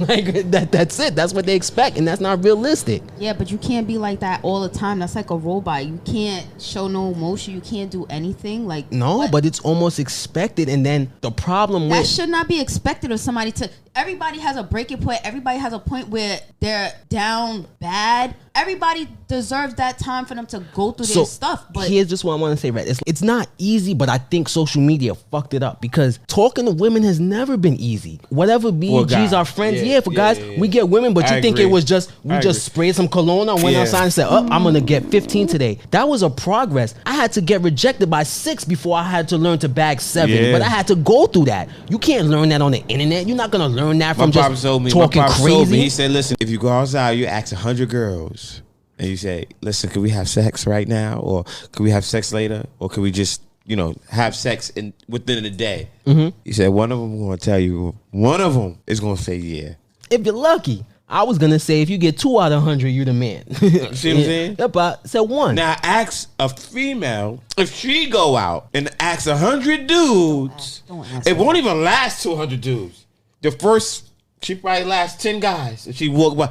like that's it. That's what they expect, and that's not realistic. Yeah, but you can't be like that all the time. That's like a robot. You can't show no emotion. You can't do anything. Like, no, what? but it's almost expected. And then the problem that with should not be expected of somebody to. Everybody has a breaking point. Everybody has a point where they're down bad. Everybody deserves that time for them to go through their stuff. But here's just what I want to say, right? It's not easy, but I think social media fucked it up, because talking to women has never been easy. Whatever BG's our friends, for guys, we get women, but you think it was just just sprayed some cologne and went outside and said, "Oh, I'm gonna get 15 today." That was a progress. I had to get rejected by 6 before I had to learn to bag 7, but I had to go through that. You can't learn that on the internet. You're not gonna learn that from just talking crazy. He said, listen, if you go outside, you ask 100 girls, and you say, listen, could we have sex right now? Or could we have sex later? Or could we just, have sex within a day? He said, one of them going to tell you, one of them is going to say, yeah. If you're lucky. I was going to say, if you get 2 out of 100, you're the man. See what I'm saying? Yep, I said 1. Now, ask a female, if she go out and ask 100 dudes, it won't even last 200 dudes. The first, she probably lasts 10 guys. If she walk by,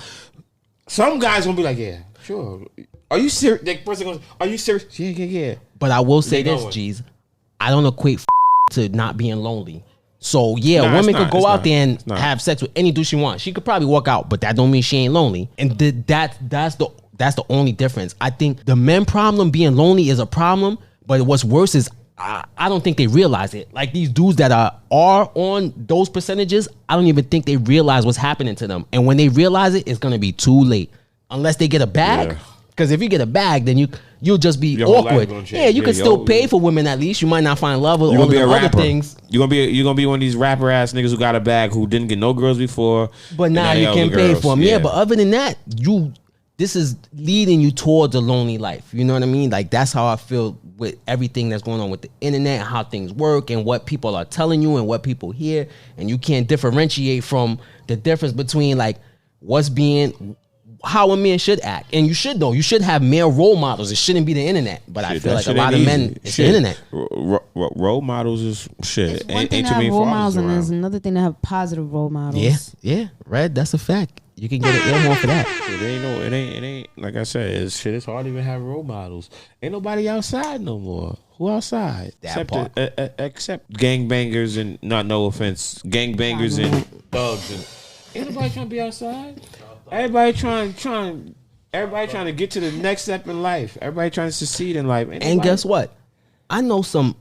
some guys gonna be like, yeah, sure. Are you serious? The person goes, are you serious? Yeah. But I will say this, G's. I don't equate to not being lonely. So yeah, Nah, a woman it's could not, go it's out not, there it's and not. have sex with any dude she wants. She could probably walk out, but that don't mean she ain't lonely. And that's the only difference. I think the men problem being lonely is a problem, but what's worse is I don't think they realize it. Like these dudes that are on those percentages, I don't even think they realize what's happening to them. And when they realize it, it's gonna be too late. Unless they get a bag. Yeah. Because if you get a bag, then you'll just be Your whole life awkward. gonna change. Yeah, you Yeah, can still yo, pay yeah. for women at least. You might not find love with You're all gonna of be a the other rapper. things. You're gonna be one of these rapper ass niggas who got a bag who didn't get no girls before. But and now they you all can the pay girls. for them. Yeah, but other than that, this is leading you towards a lonely life. You know what I mean? Like that's how I feel with everything that's going on with the internet and how things work and what people are telling you and what people hear. And you can't differentiate from the difference between like how a man should act. And you should know. You should have male role models. It shouldn't be the internet. But I feel like a lot of men, it's the internet. Role models is shit. It's one thing to have role models, and there's another thing to have positive role models. Yeah, Red, that's a fact. You can get an ear horn for that. It ain't like I said, it's hard to even have role models. Ain't nobody outside no more. Who outside? Except gangbangers and no offense, gangbangers and thugs and ain't nobody trying to be outside. Everybody trying to get to the next step in life. Everybody trying to succeed in life. And guess what? I know some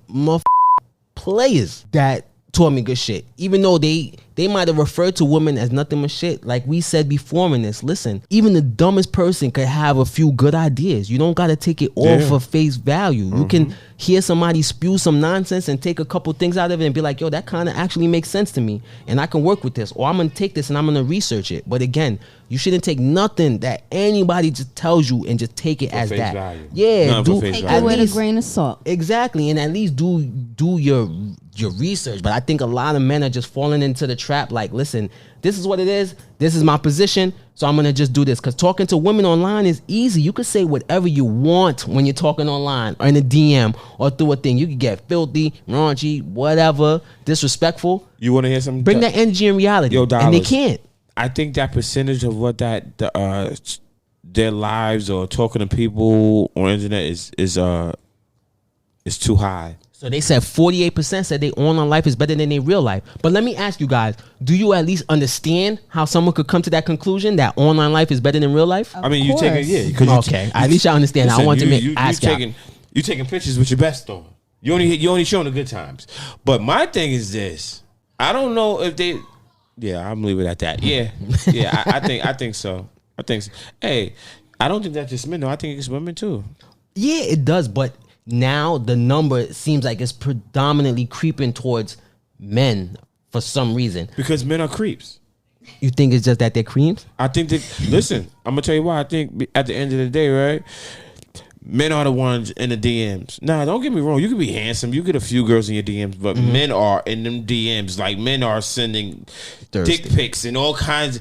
players that taught me good shit. Even though they might have referred to women as nothing but shit. Like we said before in this, listen, even the dumbest person could have a few good ideas. You don't got to take it all for face value. You can hear somebody spew some nonsense and take a couple things out of it and be like, yo, that kind of actually makes sense to me. And I can work with this. Or I'm going to take this and I'm going to research it. But again, you shouldn't take nothing that anybody just tells you and just take it as face that. value. Yeah, Take it with a grain of salt. Exactly, and at least do your research. But I think a lot of men are just falling into the trap. Like, listen, this is what it is. This is my position, so I'm gonna just do this. Because talking to women online is easy. You could say whatever you want when you're talking online or in a DM or through a thing. You could get filthy, raunchy, whatever, disrespectful. You want to hear something? Bring that energy in reality, Yo, and they can't. I think that percentage of what their lives or talking to people on the internet is too high. So they said 48% said their online life is better than their real life. But let me ask you guys, do you at least understand how someone could come to that conclusion that online life is better than real life? Of I mean, course. you taking Okay, at least y'all understand. Listen, I want to ask y'all. You taking pictures with your best on. You only showing the good times. But my thing is this: I don't know if they. Yeah, I'm leaving it at that. Yeah, I think so. Hey, I don't think that's just men though. I think it's women too. Yeah, it does, but now the number seems like it's predominantly creeping towards men for some reason. Because men are creeps. You think it's just that they're creeps? I think that. Listen, I'm gonna tell you why. I think at the end of the day, right? Men are the ones in the DMs. Nah, don't get me wrong. You can be handsome. You get a few girls in your DMs, but men are in them DMs. Like, men are sending dick pics and all kinds.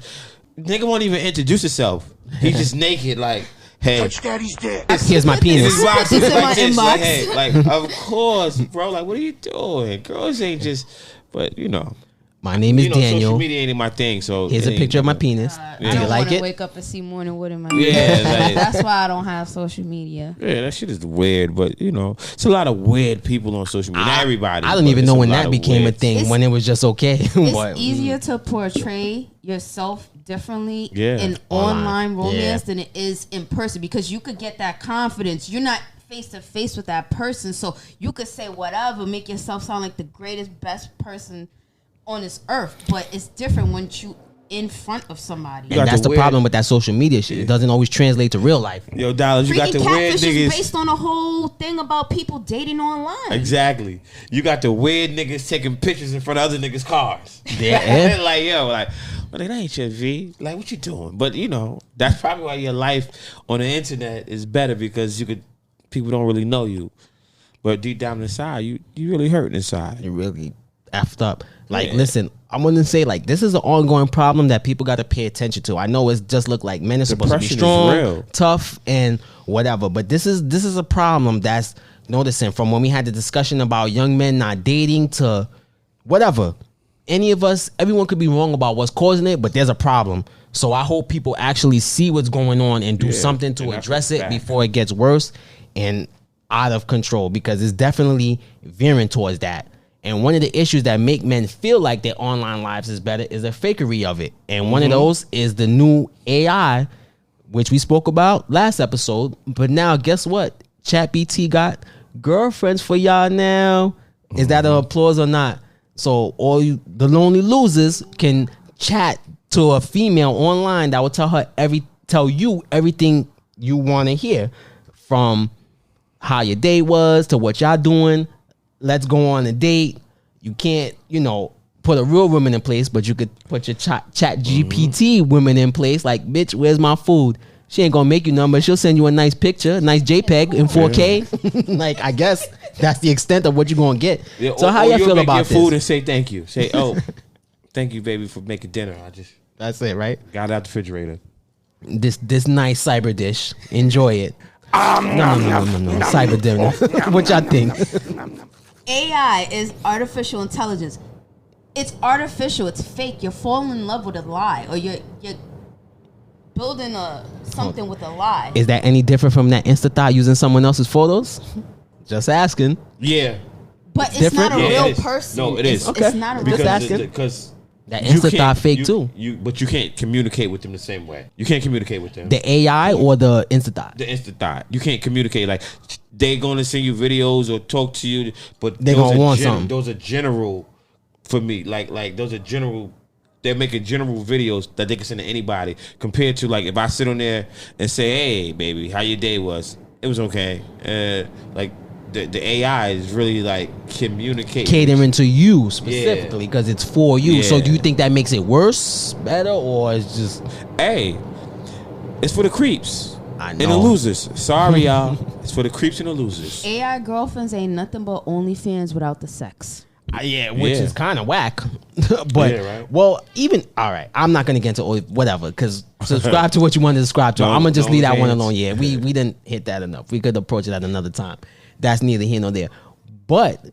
Nigga won't even introduce himself. He's just naked. Like, hey, Touch daddy's dick. Here's my penis. His box It's is in like my this. inbox. Like, hey, like, of course, bro. Like, what are you doing? Girls ain't just. But you know. My name is Daniel. Social media ain't my thing. So here's a picture of my penis. I Do you don't like want to it? wake up and see morning wood in my Yeah, like- that's why I don't have social media. Yeah, that shit is weird, but you know, it's a lot of weird people on social media. Not everybody. I don't but even it's know a when lot that of became a weird- thing, It's- when it was just okay. It's But, easier to portray yourself differently Yeah, in online. online romance Yeah. than it is in person, because you could get that confidence. You're not face to face with that person, so you could say whatever, make yourself sound like the greatest, best person on this earth. But it's different when you in front of somebody. got and that's the the weird- problem with that social media shit. It doesn't always translate to real life. Yo, Dollars, you got Freaking the weird catfish is niggas. based on a whole thing about people dating online. Exactly. You got the weird niggas taking pictures in front of other niggas' cars. Yeah. Like, yo, like, well, that ain't your V. Like, what you doing? But you know, that's probably why your life on the internet is better, because people don't really know you. But deep down inside, you really hurting inside. It really effed up. Like, Yeah. listen, I'm gonna say, like, this is an ongoing problem that people got to pay attention to. I know it's just look like men are supposed to be Depression is strong, real. tough, and whatever, but this is a problem that's noticing from when we had the discussion about young men not dating to whatever. Any of us, everyone could be wrong about what's causing it, but there's a problem. So I hope people actually see what's going on and do something to and that's address a it fact. before it gets worse and out of control, because it's definitely veering towards that. And one of the issues that make men feel like their online lives is better is the fakery of it. And one of those is the new AI, which we spoke about last episode. But now, guess what? ChatGPT got girlfriends for y'all now. Is that an applause or not? So the lonely losers can chat to a female online that will tell you everything you want to hear, from how your day was to what y'all doing. Let's go on a date. You can't, put a real woman in place, but you could put your chat GPT women in place. Like, bitch, where's my food? She ain't gonna make you none, but she'll send you a nice picture, a nice JPEG in 4K. Like, I guess that's the extent of what you're gonna get. Yeah, so how y'all feel about this? Food and say thank you. Say, oh, thank you, baby, for making dinner. That's it, right? Got it out the refrigerator. This nice cyber dish. Enjoy it. No. Cyber dinner. What y'all think? AI is artificial intelligence. It's artificial. It's fake. You're falling in love with a lie, or you're building something with a lie. Is that any different from that Insta-thought using someone else's photos? Just asking. Yeah. But it's not a real person. No, it is. Okay. It's not a real person. Because that Insta-thought fake too. But you can't communicate with them the same way. You can't communicate with them. The AI or the Insta-thought? The Insta-thought. You can't communicate. Like, they're going to send you videos or talk to you, but they're going to want something. Those are general for me. Like those are general. They're making general videos that they can send to anybody, compared to, like, if I sit on there and say, hey, baby, how your day was? It was okay. Like, the AI is really, like, catering to you specifically because it's for you. Yeah. So do you think that makes it worse, better, or it's just... Hey, it's for the creeps. I know. And the losers. Sorry, y'all. It's for the creeps and the losers. AI girlfriends ain't nothing but OnlyFans without the sex. Which is kind of whack. But, right. Well, even, all right, I'm not going to get into whatever, because subscribe to what you want to subscribe to. I'm going to just leave that one alone. Yeah, we didn't hit that enough. We could approach it at another time. That's neither here nor there. But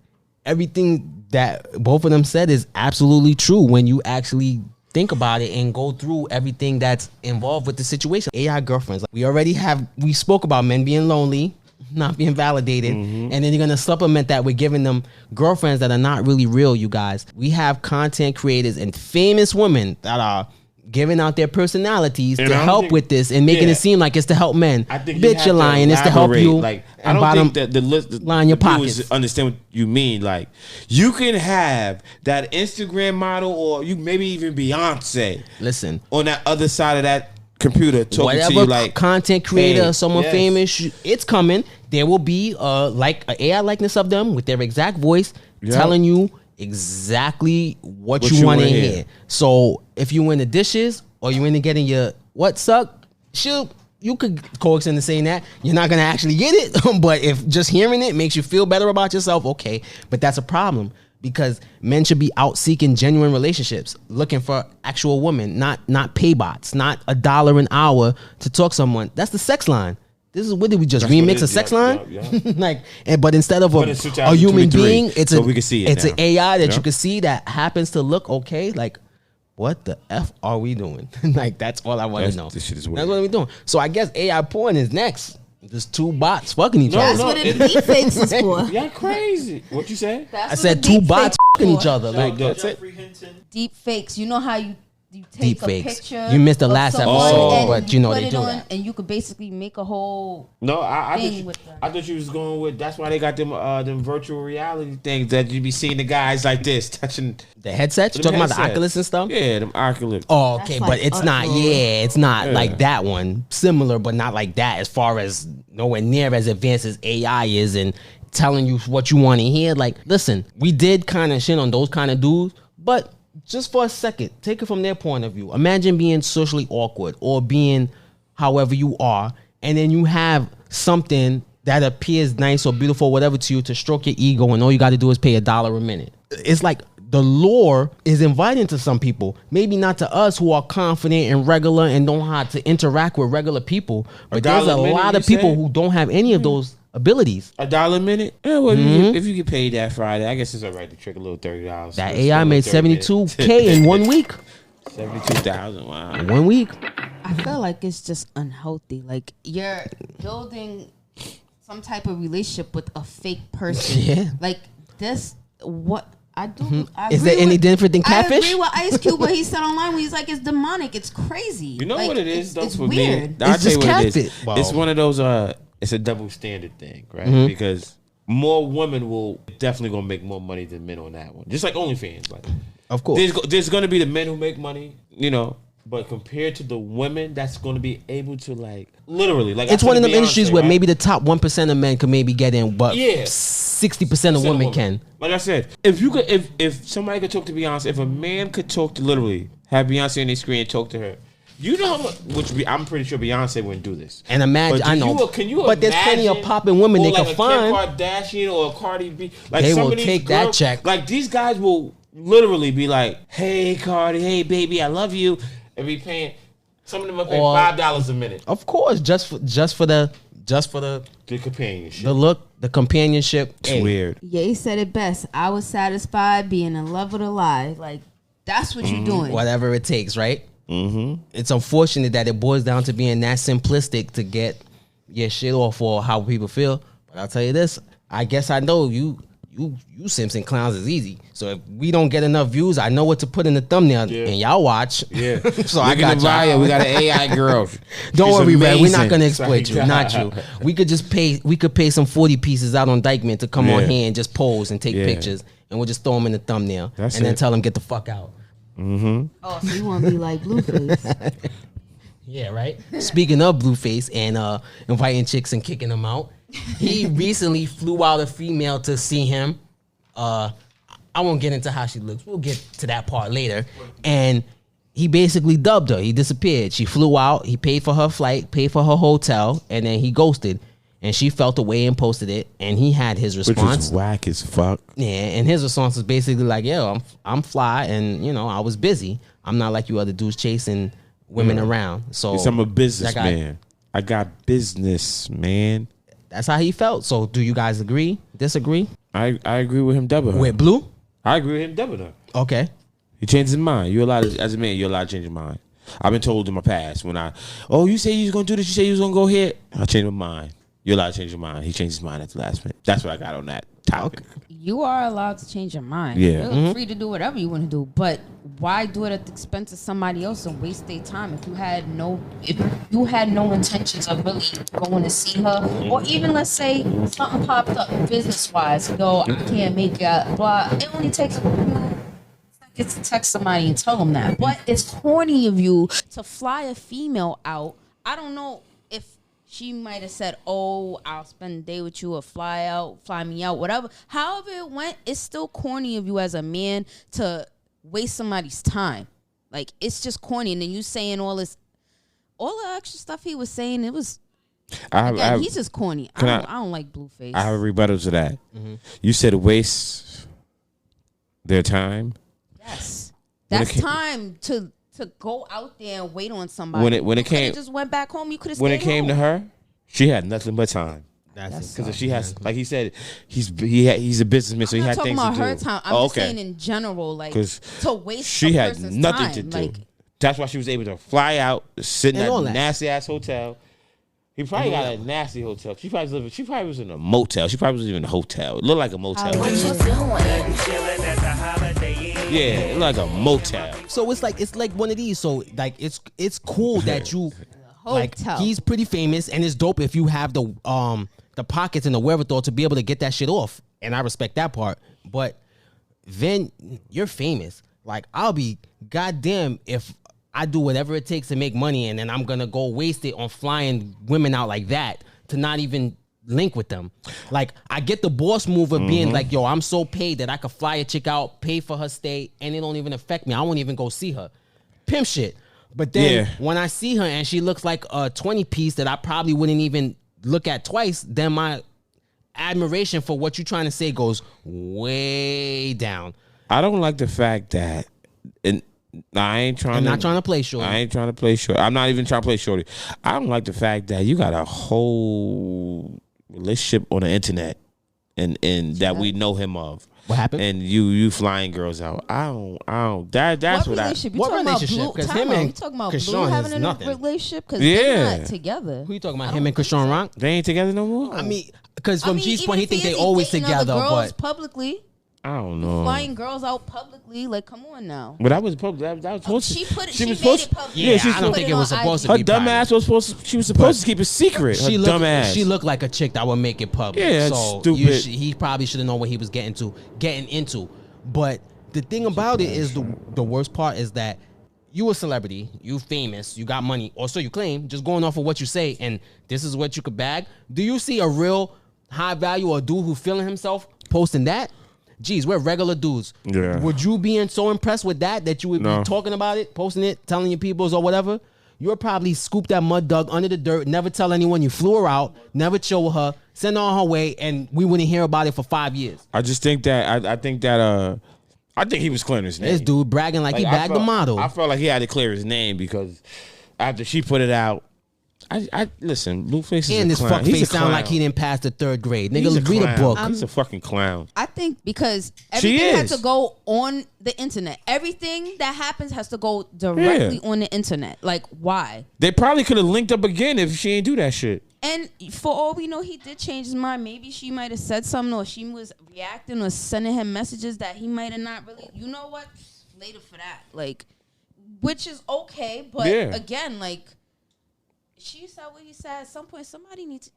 everything that both of them said is absolutely true when you actually think about it and go through everything that's involved with the situation. AI girlfriends. We spoke about men being lonely, not being validated, and then you're gonna supplement that with giving them girlfriends that are not really real. You guys, we have content creators and famous women that are giving out their personalities to help with this and making it seem like it's to help men. I think bitch, you're lying. It's to help you. Like, I don't think that the line your pockets. Understand what you mean. Like, you can have that Instagram model, or you maybe even Beyonce. Listen, on that other side of that computer talking to you, like content creator, someone famous, it's coming. There will be like an AI likeness of them with their exact voice telling you exactly what you want to hear. So if you in the dishes or you into getting your what suck, shoot, you could coax into saying that. You're not gonna actually get it, but if just hearing it makes you feel better about yourself, okay. But that's a problem, because men should be out seeking genuine relationships, looking for actual women, not pay bots, not $1 an hour to talk to someone. That's the sex line. This is what did we just remix a sex line? Like, but instead of a human being, it's so we can see it's an AI that you can see that happens to look okay. Like, what the F are we doing? Like, that's all I want to know. This shit is weird. That's what we doing. So I guess AI porn is next. Just two bots fucking each other. That's what the deepfakes is for. Y'all crazy. What you say? I said two bots fucking each other. Like, that's it. Deepfakes. You know how you take a picture. You missed the last episode, but you know they do that. And you could basically make a whole I thought you was going with. That's why they got them virtual reality things that you be seeing the guys like this touching the headsets. You talking about the Oculus and stuff? Yeah, them Oculus. Oh, okay, but it's not. Yeah, it's not like that one. Similar, but not like that. As far as nowhere near as advanced as AI is and telling you what you want to hear. Like, listen, we did kind of shit on those kind of dudes, but just for a second, take it from their point of view. Imagine being socially awkward or being however you are, and then you have something that appears nice or beautiful, whatever to you, to stroke your ego, and all you got to do is pay $1 a minute. It's like the lure is inviting to some people, maybe not to us who are confident and regular and know how to interact with regular people, but there's a lot of people who don't have any of those abilities. $1 a minute? Yeah, well, if you get paid that Friday, I guess it's all right to trick a little $30. That AI made $72K in 1 week. 72,000. Wow. In 1 week. I feel like it's just unhealthy. Like, you're building some type of relationship with a fake person. Yeah. Like, this, what? I do. Is there any different than catfish? I agree with Ice Cube what he said online when he's like, it's demonic, it's crazy. You know like, what it is though it's for weird. me? I'll It's tell you just what it is. catfish. Wow. It's one of those it's a double standard thing, right? Because more women will definitely gonna make more money than men on that one. Just like OnlyFans. Like Of course. there's gonna be the men who make money, you know. But compared to the women, that's going to be able to like literally like It's one of them Beyonce, industries where right? maybe the top 1% of men can maybe get in, but Yeah. 60% of women can. Like I said, if you could, if somebody could talk to Beyonce, if a man could talk to literally have Beyonce on their screen and talk to her, you know how much? I'm pretty sure Beyonce wouldn't do this. And imagine, But I know, can you but there's plenty of imagine, popping women or they like can a find. Kim Kardashian or a Cardi B, like They some will of these take that girls, check. Like these guys will literally be like, "Hey Cardi, hey baby, I love you," and be paying. Some of them are paying $5 a minute. Of course, just for the The companionship. the look, the companionship. It's Hey, weird. Yeah, he said it best. I was satisfied being in love with a lie. Like, that's what you're doing. whatever it takes, right? Mm-hmm. It's unfortunate that it boils down to being that simplistic to get your shit off or how people feel. But I'll tell you this: I guess I know you Simpson clowns is easy. So if we don't get enough views, I know what to put in the thumbnail, and y'all watch. Yeah. So I got bio. you. We got an AI girl. Don't She's worry, Red. We're not amazing. gonna exploit you. Sorry. Not you. We could just pay. We could pay some 40 pieces out on Dykeman to come on Yeah. here and just pose and take Yeah. pictures, and we'll just throw them in the thumbnail, That's and then it. tell them get the fuck out. Oh, so you want to be like Blueface? Yeah, right. Speaking of Blueface and inviting chicks and kicking them out, he recently flew out a female to see him. I won't get into how she looks. We'll get to that part later. And he basically dubbed her. He disappeared. She flew out. He paid for her flight, paid for her hotel, and then he ghosted. And she felt away and posted it. And he had his Which response. was whack as fuck. Yeah, and his response was basically like, "Yo, I'm fly, and I was busy. I'm not like you other dudes chasing women around." So Yes, I'm a that guy- businessman. I got business, man. That's how he felt. So do you guys agree? Disagree? I agree with him dubbing her. With Blue? I agree with him dubbing her. Okay. He changed his mind. You're allowed as a man, you're allowed to change your mind. I've been told in my past when you say you was gonna do this, you say you was gonna go here. I changed my mind. You're allowed to change your mind. He changed his mind at the last minute. That's what I got on that topic. You are allowed to change your mind. Yeah. You're free to do whatever you want to do, but why do it at the expense of somebody else and waste their time if you had no intentions of really going to see her, or even let's say something popped up business wise. Yo, I can't make it. Blah. It only takes a few seconds to text somebody and tell them that. But it's corny of you to fly a female out. I don't know if she might have said, "Oh, I'll spend a day with you," or fly me out, whatever. However it went, it's still corny of you as a man to waste somebody's time. Like, it's just corny. And then you saying all the extra stuff he was saying, it was, he's just corny. I don't like Blueface. I have a rebuttal to that. You said waste their time. Yes. That's time to go out there and wait on somebody. When it You coulda came, just went back home. You could have when stayed it came home. to her, she had nothing but time. Because if she has, like he said, he's a businessman, so I'm he not had talking things about to do. her time. I'm just saying in general, like, 'Cause to waste she a had person's nothing time. to do. Like, That's why she was able to fly out, sit in And all that that. nasty ass hotel. He probably got a nasty hotel. She probably was in a motel. She probably was even in a hotel. It looked like a motel. Yeah, it looked like a motel. So it's like one of these. So like it's cool that you like Hotel. he's pretty famous, and it's dope if you have the pockets and the wherewithal to be able to get that shit off. And I respect that part. But then you're famous. Like, I'll be goddamn if I do whatever it takes to make money, and then I'm gonna go waste it on flying women out like that to not even link with them. Like, I get the boss move of being like, yo, I'm so paid that I could fly a chick out, pay for her stay, and it don't even affect me. I won't even go see her. Pimp shit. But then when I see her and she looks like a 20 piece that I probably wouldn't even look at twice, then my admiration for what you're trying to say goes way down. I don't like the fact that, and I ain't trying. I'm to, not trying to play shorty. I ain't trying to play shorty. I'm not even trying to play shorty. I don't like the fact that you got a whole relationship on the internet, and that we know him of. What happened? And you flying girls out. I don't. That's what I. relationship? You What talking relationship? About 'Cause Blue? him Time out. and You talking about Krishan Blue has having a nothing. relationship? Because Yeah. they're not together. Who you talking about? Him and Krishan Rock? They ain't together no more. I mean, because from G's point, even he if think they is always dating other together, girls but publicly. I don't know. Flying girls out publicly, like, come on now. But that was public. That was supposed to. She made it public. Yeah, I don't think it was supposed to Her be dumb private. ass was supposed to. She was supposed to keep it secret. Her dumb ass. She looked like a chick that would make it public. Yeah, so stupid. He probably should have known what he was getting into. But the thing about it is the worst part is that you a celebrity, you famous, you got money, or so you claim, just going off of what you say, and this is what you could bag. Do you see a real high value or dude who feeling himself posting that? Geez, we're regular dudes. Yeah. Would you be so impressed with that you would be talking about it, posting it, telling your peoples or whatever? You'll probably scoop that mud dog under the dirt, never tell anyone you flew her out, never chill with her, send her on her way, and we wouldn't hear about it for 5 years. I just think that I think he was clearing his name. This dude bragging like he bagged the model. I felt like he had to clear his name because after she put it out, I listen. Blueface is and a this clown. fuckface sound like he didn't pass the 3rd grade. Nigga, read a book. He's a fucking clown. I think because everything has to go on the internet. Everything that happens has to go directly on the internet. Like, why? They probably could have linked up again if she ain't do that shit. And for all we know, he did change his mind. Maybe she might have said something, or she was reacting or sending him messages that he might have not really. You know what? Later for that, like, which is okay. But again, like, she said what he said. At some point, y'all need to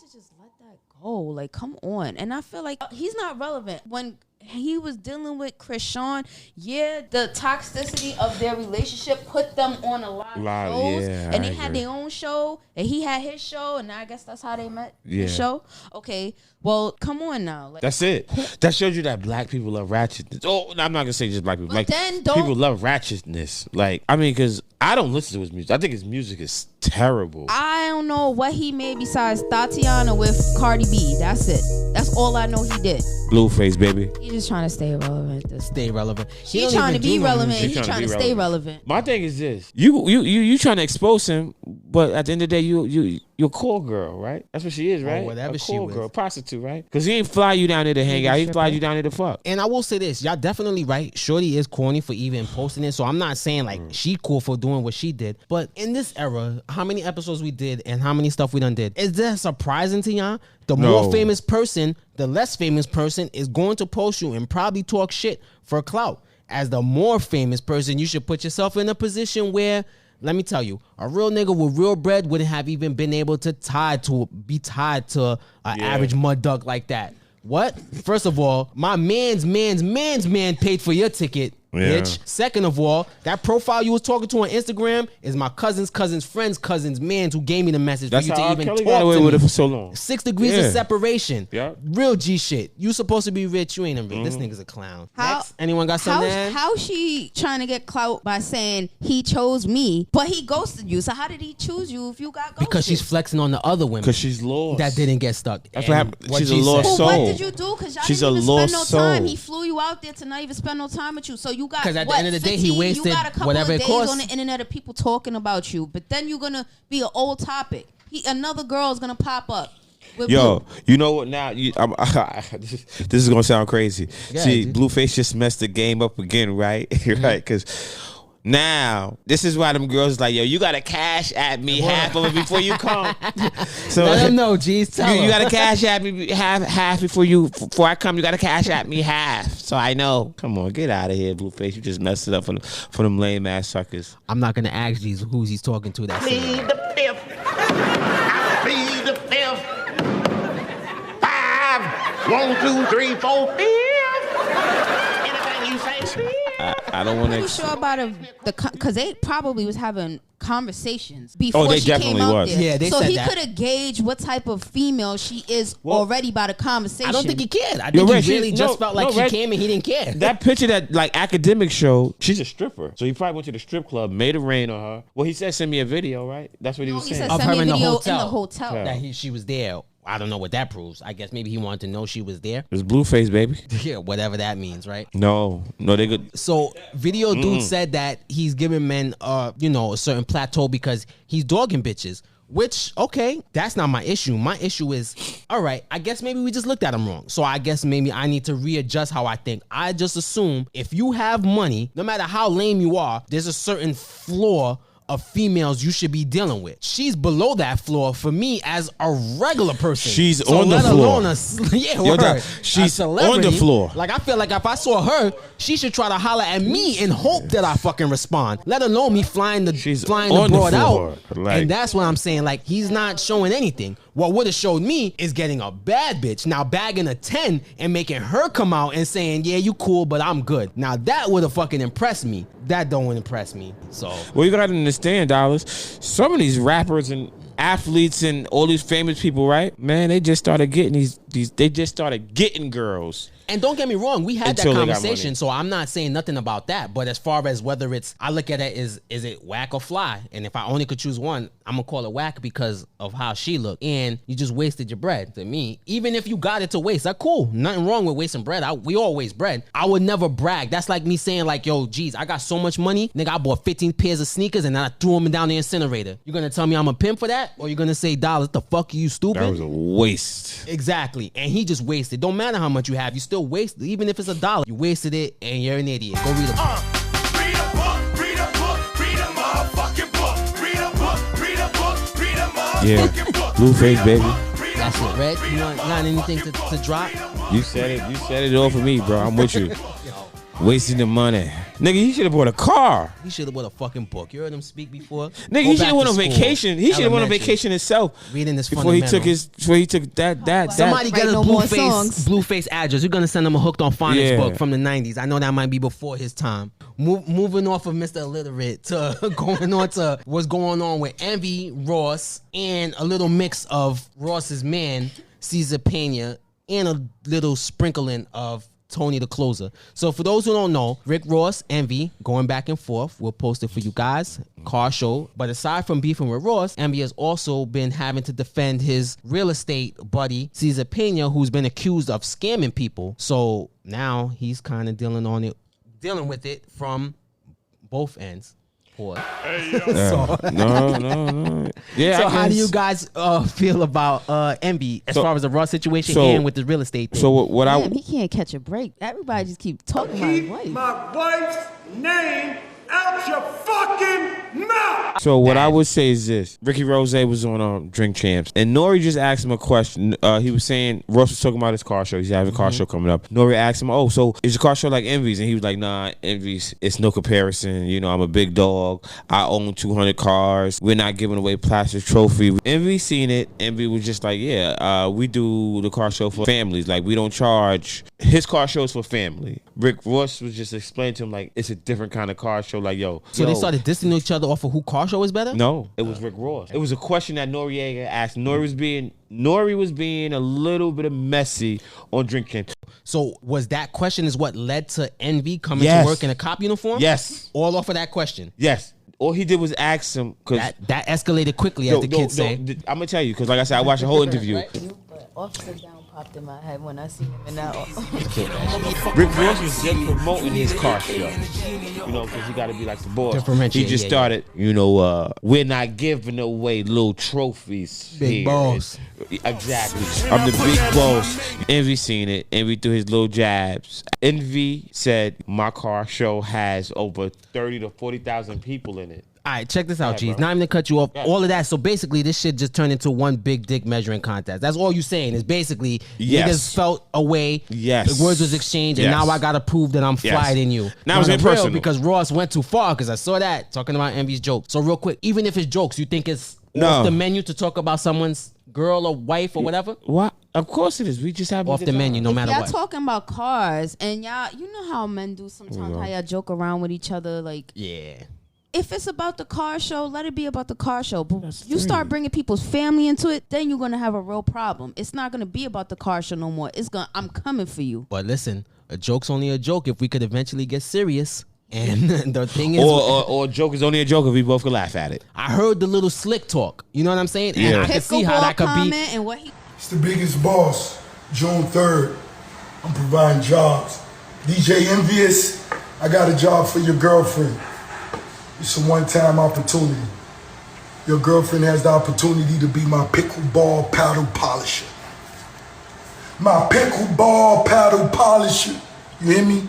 just let that go. Like, come on. And I feel like he's not relevant. When he was dealing with Krishan, the toxicity of their relationship put them on a lot of shows. And they had their own show, and he had his show, and I guess that's how they met. His show. Okay, well, come on now. Like, that's it. That shows you that black people love ratchetness. Oh, I'm not gonna say just black people. Like, then people love ratchetness. Like, I mean, because I don't listen to his music. I think his music is terrible. I don't know what he made besides Tatiana with Cardi B. That's it. That's all I know he did. Blueface, baby. He's just trying to stay relevant. Stay relevant. He's trying to be relevant. He's trying to stay relevant. My thing is this: you trying to expose him, but at the end of the day, you're a call girl, right? That's what she is, right? Whatever a she call was. girl, prostitute, right? Because he ain't fly you down there to hang out. He fly you down there to fuck. And I will say this: y'all definitely right. Shorty is corny for even posting it. So I'm not saying like she cool for doing what she did. But in this era, how many episodes we did and how many stuff we done did, is that surprising to y'all? The more famous person, the less famous person is going to post you and probably talk shit for clout. As the more famous person, you should put yourself in a position where, let me tell you, a real nigga with real bread wouldn't have even been able to be tied to an average mud duck like that. What? First of all, my man's man paid for your ticket, bitch. Second of all, that profile you was talking to on Instagram is my cousin's friend's man who gave me the message That's for you how to even Kelly talk got away to with me. it for so long. 6 degrees of separation. Yeah. Real G shit. You supposed to be rich, you ain't a rich. This nigga's a clown. Next, anyone got something? How she trying to get clout by saying he chose me, but he ghosted you? So how did he choose you if you got ghosted? Because she's flexing on the other women. Because she's lost. That didn't get stuck. That's what happened. She's a she lost said. soul. What did you do? Because y'all She's didn't a even spend lost no time. soul. He flew you out there to not even spend no time with you. So you got, because at the what, end of the day, 15, he wasted you got a couple whatever of it days costs. on the internet of people talking about you, but then you're gonna be an old topic. Another girl is gonna pop up. Yo, you know what? Now this is gonna sound crazy. Yeah, See, dude. Blueface just messed the game up again, right? Right? Because now this is why them girls is like, yo, you gotta cash at me half of it before you come. So Let them know, G's. Tell you them. gotta cash at me half before I come. You gotta cash at me half, so I know. Come on, get out of here, Blueface. You just messed it up for them lame ass suckers. I'm not gonna ask G's who's he's talking to. That's Plead the fifth. I plead the fifth. 5, 1, 2, 3, 4, 5. Anything you say, fifth. I don't want Pretty to. sure about because they probably was having conversations before they she came definitely out was. there. Yeah, they so said he that. could have gauged what type of female she is already by the conversation. I don't think he cared. I You're think right, he really she- just no, felt like no, she right. came and he didn't care. That picture that like academic show, she's a stripper. So he probably went to the strip club, made it rain on her. Well, he said send me a video, right? That's what he No, was he saying. said Of send her me a in the video hotel. in the hotel. That she was there. I don't know what that proves. I guess maybe he wanted to know she was there. It was Blueface, baby. Yeah, whatever that means, right? No, they could. So video dude said that he's giving men a certain plateau because he's dogging bitches. Which, okay, that's not my issue. My issue is, all right, I guess maybe we just looked at him wrong. So I guess maybe I need to readjust how I think. I just assume if you have money, no matter how lame you are, there's a certain floor of females you should be dealing with. She's below that floor for me as a regular person. She's on the floor. She's on the floor. Like, I feel like if I saw her, she should try to holler at me in hope that I fucking respond. Let alone me flying the broad out. Like, and that's what I'm saying. Like, he's not showing anything. What would have showed me is getting a bad bitch. Now bagging a 10 and making her come out and saying, yeah, you cool, but I'm good. Now that would have fucking impressed me. That don't impress me. So, well, you gotta understand, Dollars. Some of these rappers and athletes and all these famous people, right? Man, they just started getting these. They just started getting girls. And don't get me wrong, we had that conversation, so I'm not saying nothing about that. But as far as whether it's, I look at it as, is it whack or fly? And if I only could choose one, I'm gonna call it whack because of how she looked. And you just wasted your bread. To me, even if you got it to waste, that's cool. Nothing wrong with wasting bread. We all waste bread. I would never brag. That's like me saying like, yo, geez, I got so much money, nigga, I bought 15 pairs of sneakers and then I threw them down the incinerator. You gonna tell me I'm a pimp for that? Or you gonna say, Dollars, the fuck are you stupid? That was a waste. Exactly. And he just wasted. Don't matter how much you have, you still wasted. Even if it's $1, you wasted it and you're an idiot. Go read a book. Read a book, read a book, read a motherfucking book. Read a book, read a book, read a motherfucking book. Blueface, baby. That's it, Red. You want anything to drop? You said it. You said it all for me, bro. I'm with you. Wasting the money. Nigga, he should have bought a car. He should have bought a fucking book. You heard him speak before? Nigga, he should have went on vacation. He should have went on vacation himself. Reading this before he took that. Somebody get a Blueface address. We're gonna send him a Hooked on Phonics book from the 90s. I know that might be before his time. Moving off of Mr. Illiterate to going on to what's going on with Envy, Ross, and a little mix of Ross's man, Caesar Pena, and a little sprinkling of Tony the Closer. So for those who don't know, Rick Ross, Envy, going back and forth. We'll post it for you guys. Car show. But aside from beefing with Ross, Envy has also been having to defend his real estate buddy, Caesar Pena, who's been accused of scamming people. So now he's kind of dealing with it from both ends. No. Yeah. So how do you guys feel about Envy as far as the Ross situation and with the real estate thing? So he can't catch a break. Everybody just keep talking about his wife. My wife's name out your fucking mouth. So what I would say is this: Ricky Rose was on Drink Champs, and Nori just asked him a question. He was saying Ross was talking about his car show. He's having a car show coming up. Nori asked him, "Oh, so is your car show like Envy's?" And he was like, "Nah, Envy's, it's no comparison. You know, I'm a big dog. I own 200 cars. We're not giving away plastic trophy." Envy seen it. Envy was just like, "Yeah, we do the car show for families. Like, we don't charge. His car show is for family." Rick Ross was just explaining to him like it's a different kind of car show. Like, so they started dissing each other off of who car show is better? No, it was Rick Ross. It was a question that Noriega asked. Nori was being a little bit of messy on Drink Champs. So was that question is what led to Envy coming to work in a cop uniform? Yes. All off of that question? Yes. All he did was ask him because that escalated quickly, as the kids say. I'm gonna tell you because, like I said, I watched the whole interview. Officer down popped in my head when I seen him in that. Rick Ross was just promoting his car show, you know, because he got to be like the boss. He just started, we're not giving away little trophies. Big boss. Exactly. I'm the big boss. Envy seen it. Envy threw his little jabs. Envy said my car show has over 30 to 40,000 people in it. All right, check this out, G's. Not even to cut you off. All of that. So basically, this shit just turned into one big dick measuring contest. That's all you saying is basically niggas felt away. Yes. The words was exchanged, and now I got to prove that I'm flyer than you. Now it's impersonal. Because Ross went too far because I saw that talking about Envy's joke. So real quick, even if it's jokes, you think it's off the menu to talk about someone's girl or wife or whatever? What? Of course it is. We just have off the menu, no matter y'all what. Y'all talking about cars, and y'all, you know how men do sometimes. How y'all joke around with each other, like If it's about the car show, let it be about the car show. But you start bringing people's family into it, then you're gonna have a real problem. It's not gonna be about the car show no more. I'm coming for you. But listen, a joke's only a joke if we could eventually get serious. And the thing is, or a joke is only a joke if we both could laugh at it. I heard the little slick talk. You know what I'm saying? And I can see how that could be. And what it's the biggest boss. June 3rd. I'm providing jobs. DJ Envious, I got a job for your girlfriend. It's a one-time opportunity. Your girlfriend has the opportunity to be my pickleball paddle polisher. My pickleball paddle polisher. You hear me?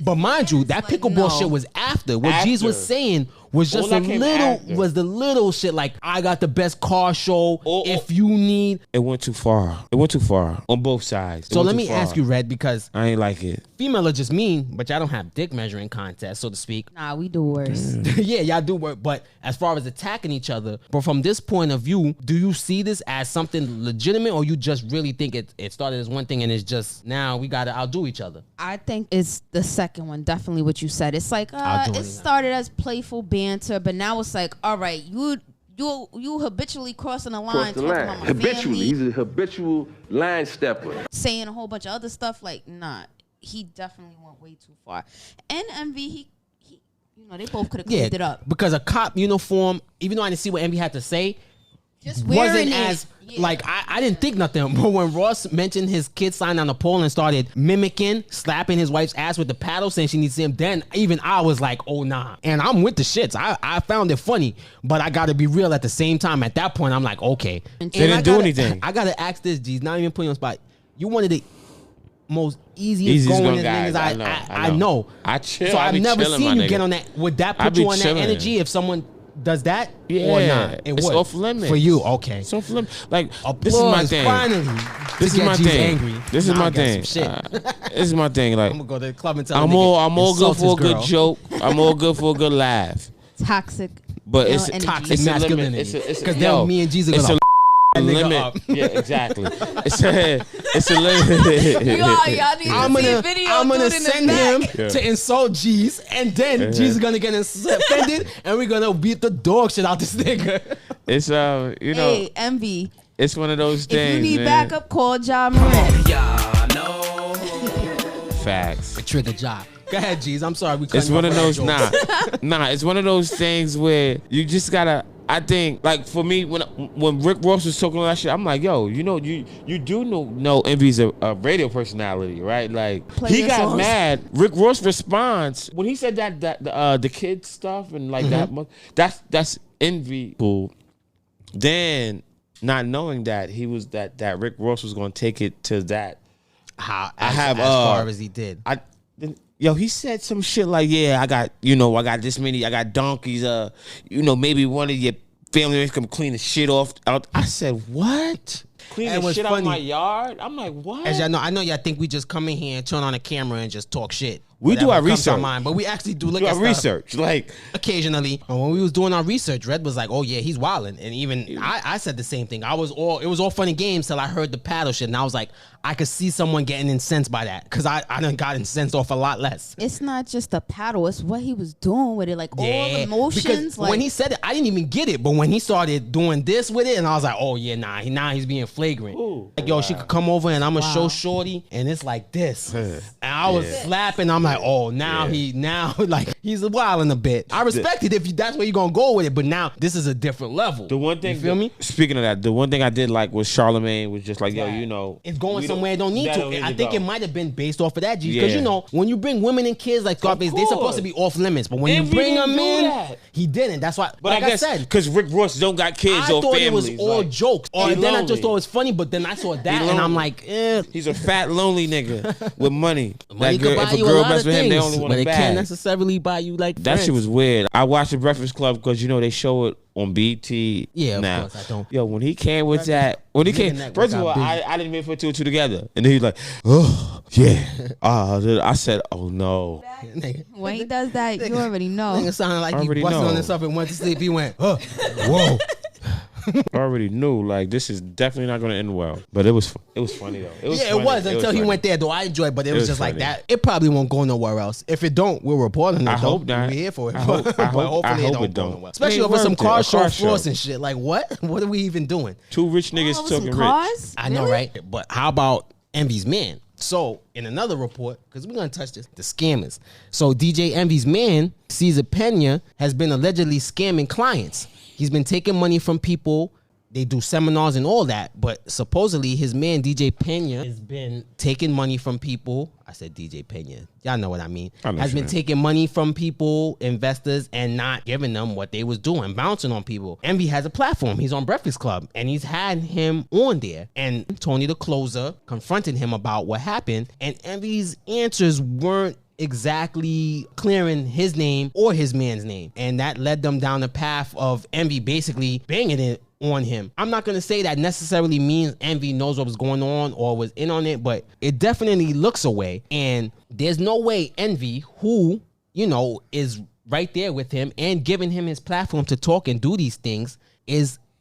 But mind you, that pickleball shit was after. What G's was saying was just All that came after. the little shit like I got the best car show. If you need, it went too far. It went too far on both sides. So let me ask you, Red, because I ain't like it. Female are just mean, but y'all don't have dick measuring contests, so to speak. Nah, we do worse. Yeah, y'all do work. But as far as attacking each other, but from this point of view, do you see this as something legitimate, or you just really think it started as one thing and it's just now we gotta outdo each other? I think it's the second one, definitely what you said. It's like it started as playful banter, but now it's like, all right, you habitually crossing the line. Habitually, he's a habitual line stepper. Saying a whole bunch of other stuff, like, nah, he definitely went way too far. And Envy, he they both could have cleaned it up. Because a cop uniform, even though I didn't see what Envy had to say, just wasn't as like I didn't think nothing. But when Ross mentioned his kid signed on the pole and started mimicking, slapping his wife's ass with the paddle, saying she needs him, then even I was like, oh nah. And I'm with the shits. I found it funny, but I gotta be real at the same time. At that point, I'm like, okay. They didn't do anything. I gotta ask this, G's, not even putting you on the spot. You wanted the most easiest going niggas I know. I chill. So I've never chilling, seen you nigga. get on that. Would that put you on chilling. that energy if someone does that? Yeah, or not? it's would. off limits for you. Okay, it's off limits. Like Applause, this is my thing. Finally, this is my thing. Angry. This is my thing. Shit. This is my thing. Like I'm gonna go to the club and tell I'm all good for a good joke. I'm all good for a good laugh. Toxic. But it's energy. Toxic masculinity. Because then me and Jesus are gonna a limit. Yeah, exactly. It's a limit. I'm gonna send him to insult G's, and then G's is gonna get offended, and we're gonna beat the dog shit out this nigga. It's Hey, Envy. It's one of those things. If you need man. backup, call Ja Morant. Facts. Trigger job. Go ahead, G's. I'm sorry. It's one of those. Nah. It's one of those things where you just gotta. I think, like for me, when Rick Ross was talking all that shit, I'm like, yo, you do know Envy's a radio personality, right? Like he got songs. Mad. Rick Ross responds when he said that the kid stuff and like that's Envy. Cool. Then not knowing that he was that Rick Ross was gonna take it to that. As far as he did. Yo, he said some shit like, yeah, I got this many, I got donkeys, maybe one of your family members come clean the shit off. I said, what? Clean the shit out of my yard? I'm like, what? As y'all know, I know y'all think we just come in here and turn on a camera and just talk shit. We do our research. But we actually do look at our research. Like occasionally. And when we was doing our research, Red was like, oh yeah, he's wilding. And even I said the same thing. It was all fun and games till I heard the paddle shit. And I was like, I could see someone getting incensed by that. Cause I done got incensed off a lot less. It's not just the paddle, it's what he was doing with it. Like all the motions. Because when he said it, I didn't even get it. But when he started doing this with it, and I was like, oh yeah, now he's being flagrant. Ooh, like, yo, she could come over and I'm gonna show Shorty, and it's like this. And I was slapping, I'm like, oh, now he's wilding a bit. I respect it if that's where you're gonna go with it, but now this is a different level. The one thing, you feel me? Speaking of that, the one thing I did like was Charlemagne was just like, yo, it's going somewhere it don't need to. I think it might have been based off of that, G. Because when you bring women and kids like Scarface, they're supposed to be off limits, but when you bring them in, he didn't. That's why. But like I said, because Rick Ross don't got kids or families. I thought it was all jokes, or then I just thought it was funny. But then I saw that, and I'm like, he's a fat, lonely nigga with money. Money could buy you a lot of things, they only want but it can't necessarily buy you like that. Shit was weird. I watched The Breakfast Club because they show it on BT. Yeah, now. Of course I don't. Yo, when he came with that, first of all, I didn't even put two and two together, and then he's like, oh yeah. I said, oh no. When he does that, you already know. It sounded like he busted on himself and went to sleep. He went, whoa. I already knew, like, this is definitely not going to end well. But it was funny, though. It was until he went there, though. I enjoyed it, but it was just funny. Like that. It probably won't go nowhere else. If it don't, we'll report on it. I hope not. We're here for it. I hope it don't. Especially over some car show floors and shit. Like, what? What are we even doing? Two rich niggas talking rich. I know, right? But how about Envy's man? So, in another report, because we're going to touch this, the scammers. So, DJ Envy's man, Caesar Pena, has been allegedly scamming clients. He's been taking money from people. They do seminars and all that, but supposedly his man DJ Pena has been taking money from people. I said DJ Pena. Y'all know what I mean. Has been taking money from people, investors, and not giving them what they was doing, bouncing on people. Envy has a platform. He's on Breakfast Club, and he's had him on there. And Tony the closer confronted him about what happened, and Envy's answers weren't exactly clearing his name or his man's name. And that led them down the path of Envy basically banging it on him. I'm not going to say that necessarily means Envy knows what was going on or was in on it, but it definitely looks away. And there's no way Envy, who, you know, is right there with him and giving him his platform to talk and do these things,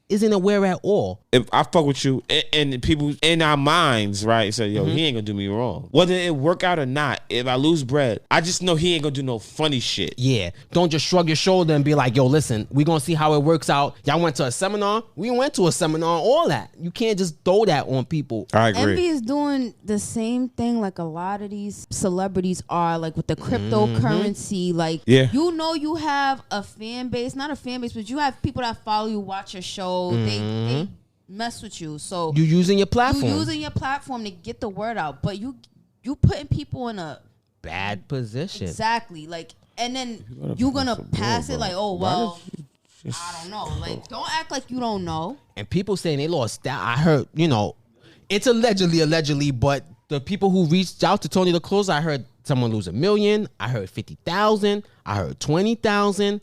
isn't aware at all. If I fuck with you and people in our minds, right, say, yo, he ain't gonna do me wrong. Whether it work out or not, if I lose bread, I just know he ain't gonna do no funny shit. Yeah. Don't just shrug your shoulder and be like, yo, listen, we gonna see how it works out. Y'all went to a seminar? We went to a seminar, all that. You can't just throw that on people. I agree. Envy is doing the same thing like a lot of these celebrities are, like with the cryptocurrency. Like, you know, you have a fan base, not a fan base, but you have people that follow you, watch your show. They mess with you, so you using your platform. You using your platform to get the word out, but you putting people in a bad position. Exactly, like, and then you gonna pass it like, oh well, I don't know. Like, don't act like you don't know. And people saying they lost that. I heard, you know, it's allegedly, but the people who reached out to Tony the Closer, I heard someone lose $1 million. I heard 50,000. I heard 20,000.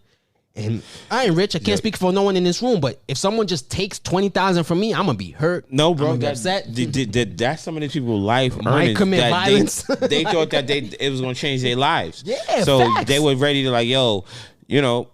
And I ain't rich. I can't speak for no one in this room. But if someone just takes 20,000 from me, I'm gonna be hurt. No, bro, that's that's some of these people's life. Might commit violence. They thought that it was gonna change their lives. Yeah, so facts. they were ready to like, yo, you know,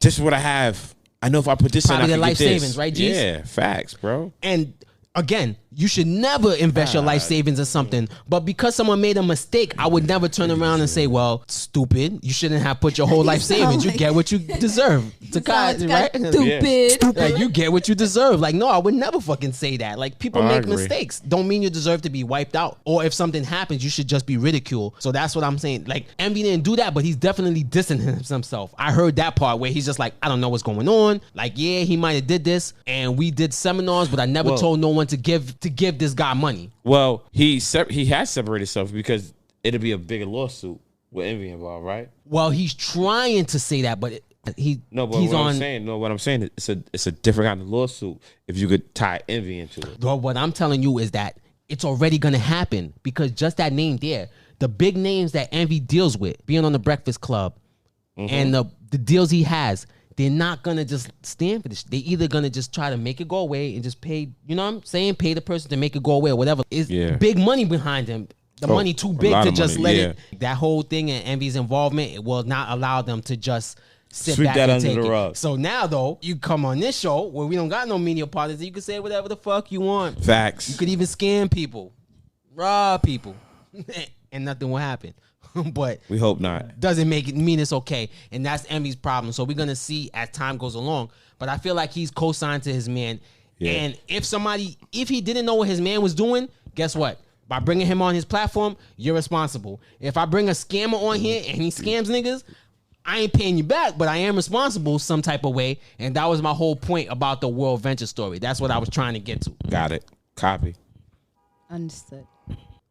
this is what I have. I know if I put this probably in, I can their life get this. savings, right, G's? Yeah, facts, bro. And again, you should never invest your life savings in something. But because someone made a mistake, I would never turn around and say, well, stupid, you shouldn't have put your whole life savings. You get what you deserve. Right? Stupid. Like, you get what you deserve. Like, no, I would never fucking say that. Like, people make mistakes. Don't mean you deserve to be wiped out. Or if something happens, you should just be ridiculed. So that's what I'm saying. Like, Envy didn't do that, but he's definitely dissing himself. I heard that part where he's just like, I don't know what's going on. Like, yeah, he might have did this, and we did seminars, but I never told no one to give this guy money. Well, he has separated himself because it'll be a bigger lawsuit with Envy involved, right? Well, he's trying to say that, but he's what I'm saying, it's a different kind of lawsuit if you could tie Envy into it. Well, what I'm telling you is that it's already gonna happen because just that name there, the big names that Envy deals with, being on the Breakfast Club, and the deals he has. They're not going to just stand for this. They either going to just try to make it go away and just pay, you know what I'm saying? Pay the person to make it go away or whatever. It's big money behind him. The money too big to just let it. That whole thing and Envy's involvement, it will not allow them to just sit back and take it. So now, though, you come on this show where we don't got no media partners. You can say whatever the fuck you want. Facts. You could even scam people, rob people, and nothing will happen. But we hope not. Doesn't make it mean it's okay, and that's Envy's problem. So we're gonna see as time goes along. But I feel like he's co-signed to his man. And if he didn't know what his man was doing, guess what? By bringing him on his platform, you're responsible. If I bring a scammer on here and he scams niggas, I ain't paying you back, but I am responsible some type of way. And that was my whole point about the World Venture story. That's what I was trying to get to. Got it. Copy. Understood.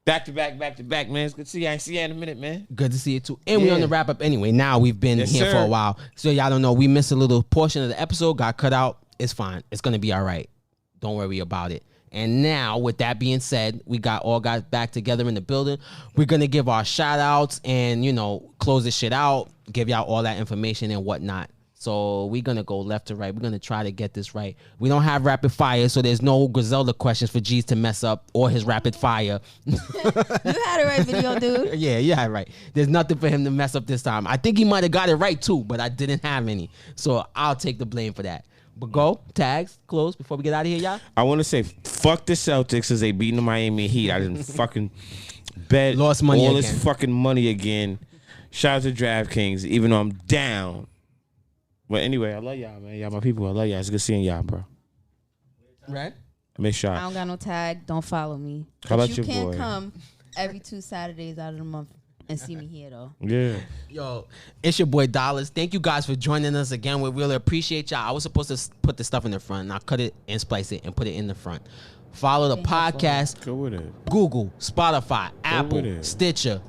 Back to back, man. It's good to see you. I ain't see you in a minute, man. Good to see you too. And we on the wrap up anyway. Now we've been here for a while. So y'all don't know, we missed a little portion of the episode, got cut out. It's fine. It's going to be all right. Don't worry about it. And now, with that being said, we got back together in the building. We're going to give our shout outs and, you know, close this shit out, give y'all all that information and whatnot. So we're going to go left to right. We're going to try to get this right. We don't have rapid fire, so there's no Griselda questions for G's to mess up or his rapid fire. You had it right, video dude. Yeah, you had it right. There's nothing for him to mess up this time. I think he might have got it right too, but I didn't have any. So I'll take the blame for that. But go, tags, close before we get out of here, y'all. I want to say, fuck the Celtics as they beating the Miami Heat. I didn't fucking bet lost money all again. This fucking money again. Shout out to DraftKings, even though I'm down. But anyway, I love y'all, man. Y'all my people. I love y'all. It's good seeing y'all, bro. Right? Make sure. I don't got no tag. Don't follow me. How about you your can't boy? come every 2 Saturdays out of the month and see me here, though. Yeah. Yo, it's your boy Dollars. Thank you guys for joining us again. We really appreciate y'all. I was supposed to put the stuff in the front, and I cut it and splice it and put it in the front. Follow the podcast. Go with it. Google, Spotify, Apple, with it. Stitcher,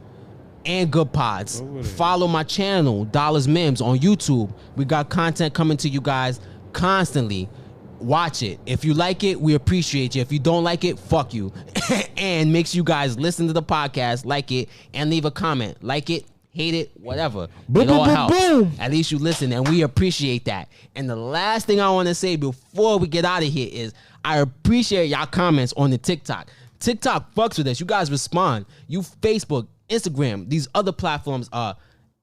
and Good Pods. Follow my channel, Dollars Mims, on YouTube. We got content coming to you guys constantly. watch it. If you like it, we appreciate you. If you don't like it, fuck you. And make sure you guys listen to the podcast, like it, and leave a comment. Like it, hate it, whatever. It all helps. At least you listen, and we appreciate that. And the last thing I want to say before we get out of here is I appreciate y'all comments on the TikTok. TikTok fucks with us. You guys respond. You Facebook, Instagram, these other platforms are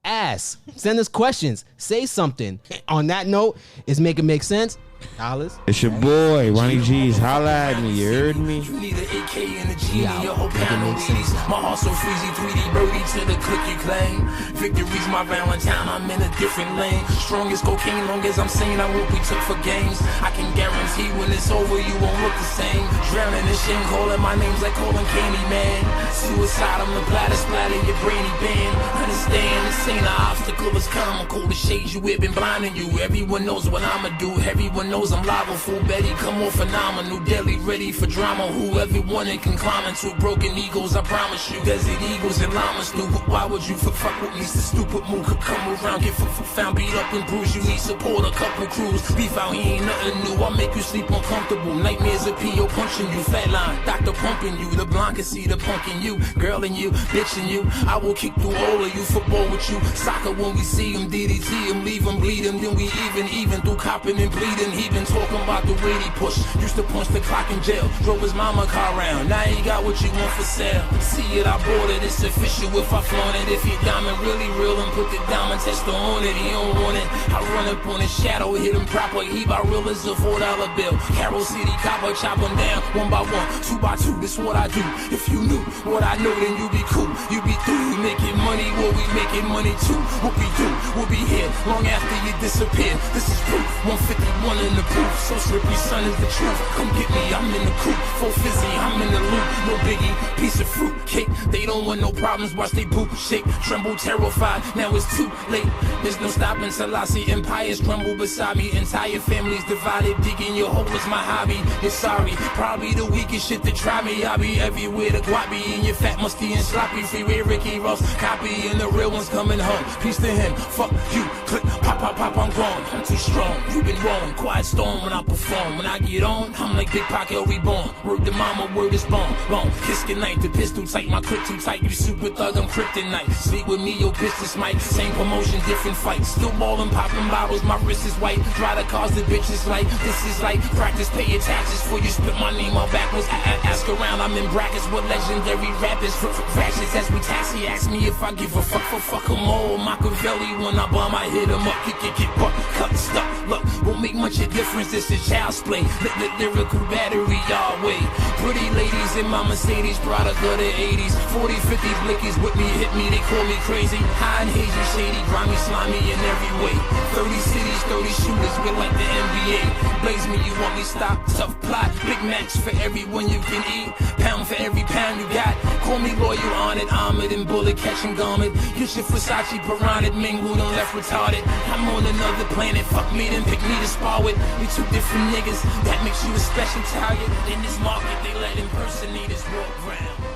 ass. Send us questions. Say something. On that note, is make it make sense? Dollars. It's your boy, Ronnie G's. Holla at me. You heard me? You need an AK and a G in your whole panel. My heart so freezy, 3D birdie to the click you claim. Victory's my Valentine, I'm in a different lane. Strongest cocaine, long as I'm sane, I won't be took for games. I can guarantee when it's over, you won't look the same. Drowning in shame, calling my names like calling Candyman. Suicide, I'm the gladdest splatter, your brainy band. Understand, this ain't an obstacle, it's comical. The shades you whip been blinding you. Everyone knows what I'ma do, everyone knows I'm liable. Full Betty, come on phenomenal, deadly, ready for drama. Who everyone can climb into broken egos, I promise you. Desert eagles and llamas do. Why would you fuck with me? It's the stupid move could come around, get found, beat up and bruised. You need support, a couple crews. Beef out, he ain't nothing new. I'll make you sleep uncomfortable. Nightmares of P.O. punching you. Flatline, doctor pumping you. The blind can see the punk in you. Girl in you, bitch in you. I will kick through all of you. Football with you. Soccer when we see him. DDT him, leave him bleeding. Then we even through copping and bleeding. He been talking about the way he push. Used to punch the clock in jail. Drove his mama car round. Now he got what you want for sale. See it, I bought it. It's official if I flaunt it. If your diamond really real and put the diamond tester on it, he don't want it. I run up on his shadow, hit him proper. He about real as a $4 bill. Carroll City copper, chop him down 1 by 1, 2 by 2. This what I do. If you knew what I know, then you be cool. You be through. You making money, well we making money too. What we do, we'll be here long after you disappear. This is proof. 151 in the proof. So slippery, son is the truth. Come get me, I'm in the coop. Full fizzy, I'm in the loop. No biggie, piece of fruit cake. They don't want no problems, watch they boot shake. Tremble, terrified, now it's too late. There's no stopping till I see empires crumble beside me. Entire families divided, digging your hole is my hobby. You're sorry, probably the weakest shit to try me. I'll be everywhere, the guapi and your fat musty and sloppy. Freeway Ricky Ross, copy and the real one's coming home. Peace to him, fuck you, click, pop, pop, pop, I'm gone. I'm too strong, you been wrong. Quiet storm when I perform. When I get on, I'm like Big Pocket reborn. Word to mama, word is born. Long, kiss goodnight, the pistol tight, my clip too tight. You super thug, I'm kryptonite. Sleep with me, your business mic. Same promotion, different fight. Still ballin', poppin' bottles, my wrist is white. Try to cause the bitches like, this is like practice, pay your taxes before you spit my name out backwards. Ask around, I'm in brackets with legendary rappers. Fractions as we taxi, ask me if I give a fuck them all. Machiavelli when I bomb, I hit them up. Get cut, stuck. Look, won't make much of difference, this is child's play. The lyrical battery, y'all way. Pretty ladies in my Mercedes, product of the 80s. 40, 50 blickies with me, hit me, they call me crazy. High and hazy, shady, grimy, slimy in every way. 30 cities, 30 shooters, we're like the NBA. Blaze me, you want me stop, tough plot. Big Macs for everyone you can eat. Pound for every pound you got. Call me loyal, honored, armored, and bullet catching garment. You should Versace, piranha, mingled and left retarded. I'm on another planet, fuck me, then pick me to spar with. We two different niggas, that makes you a special target. In this market, they let impersonators walk around.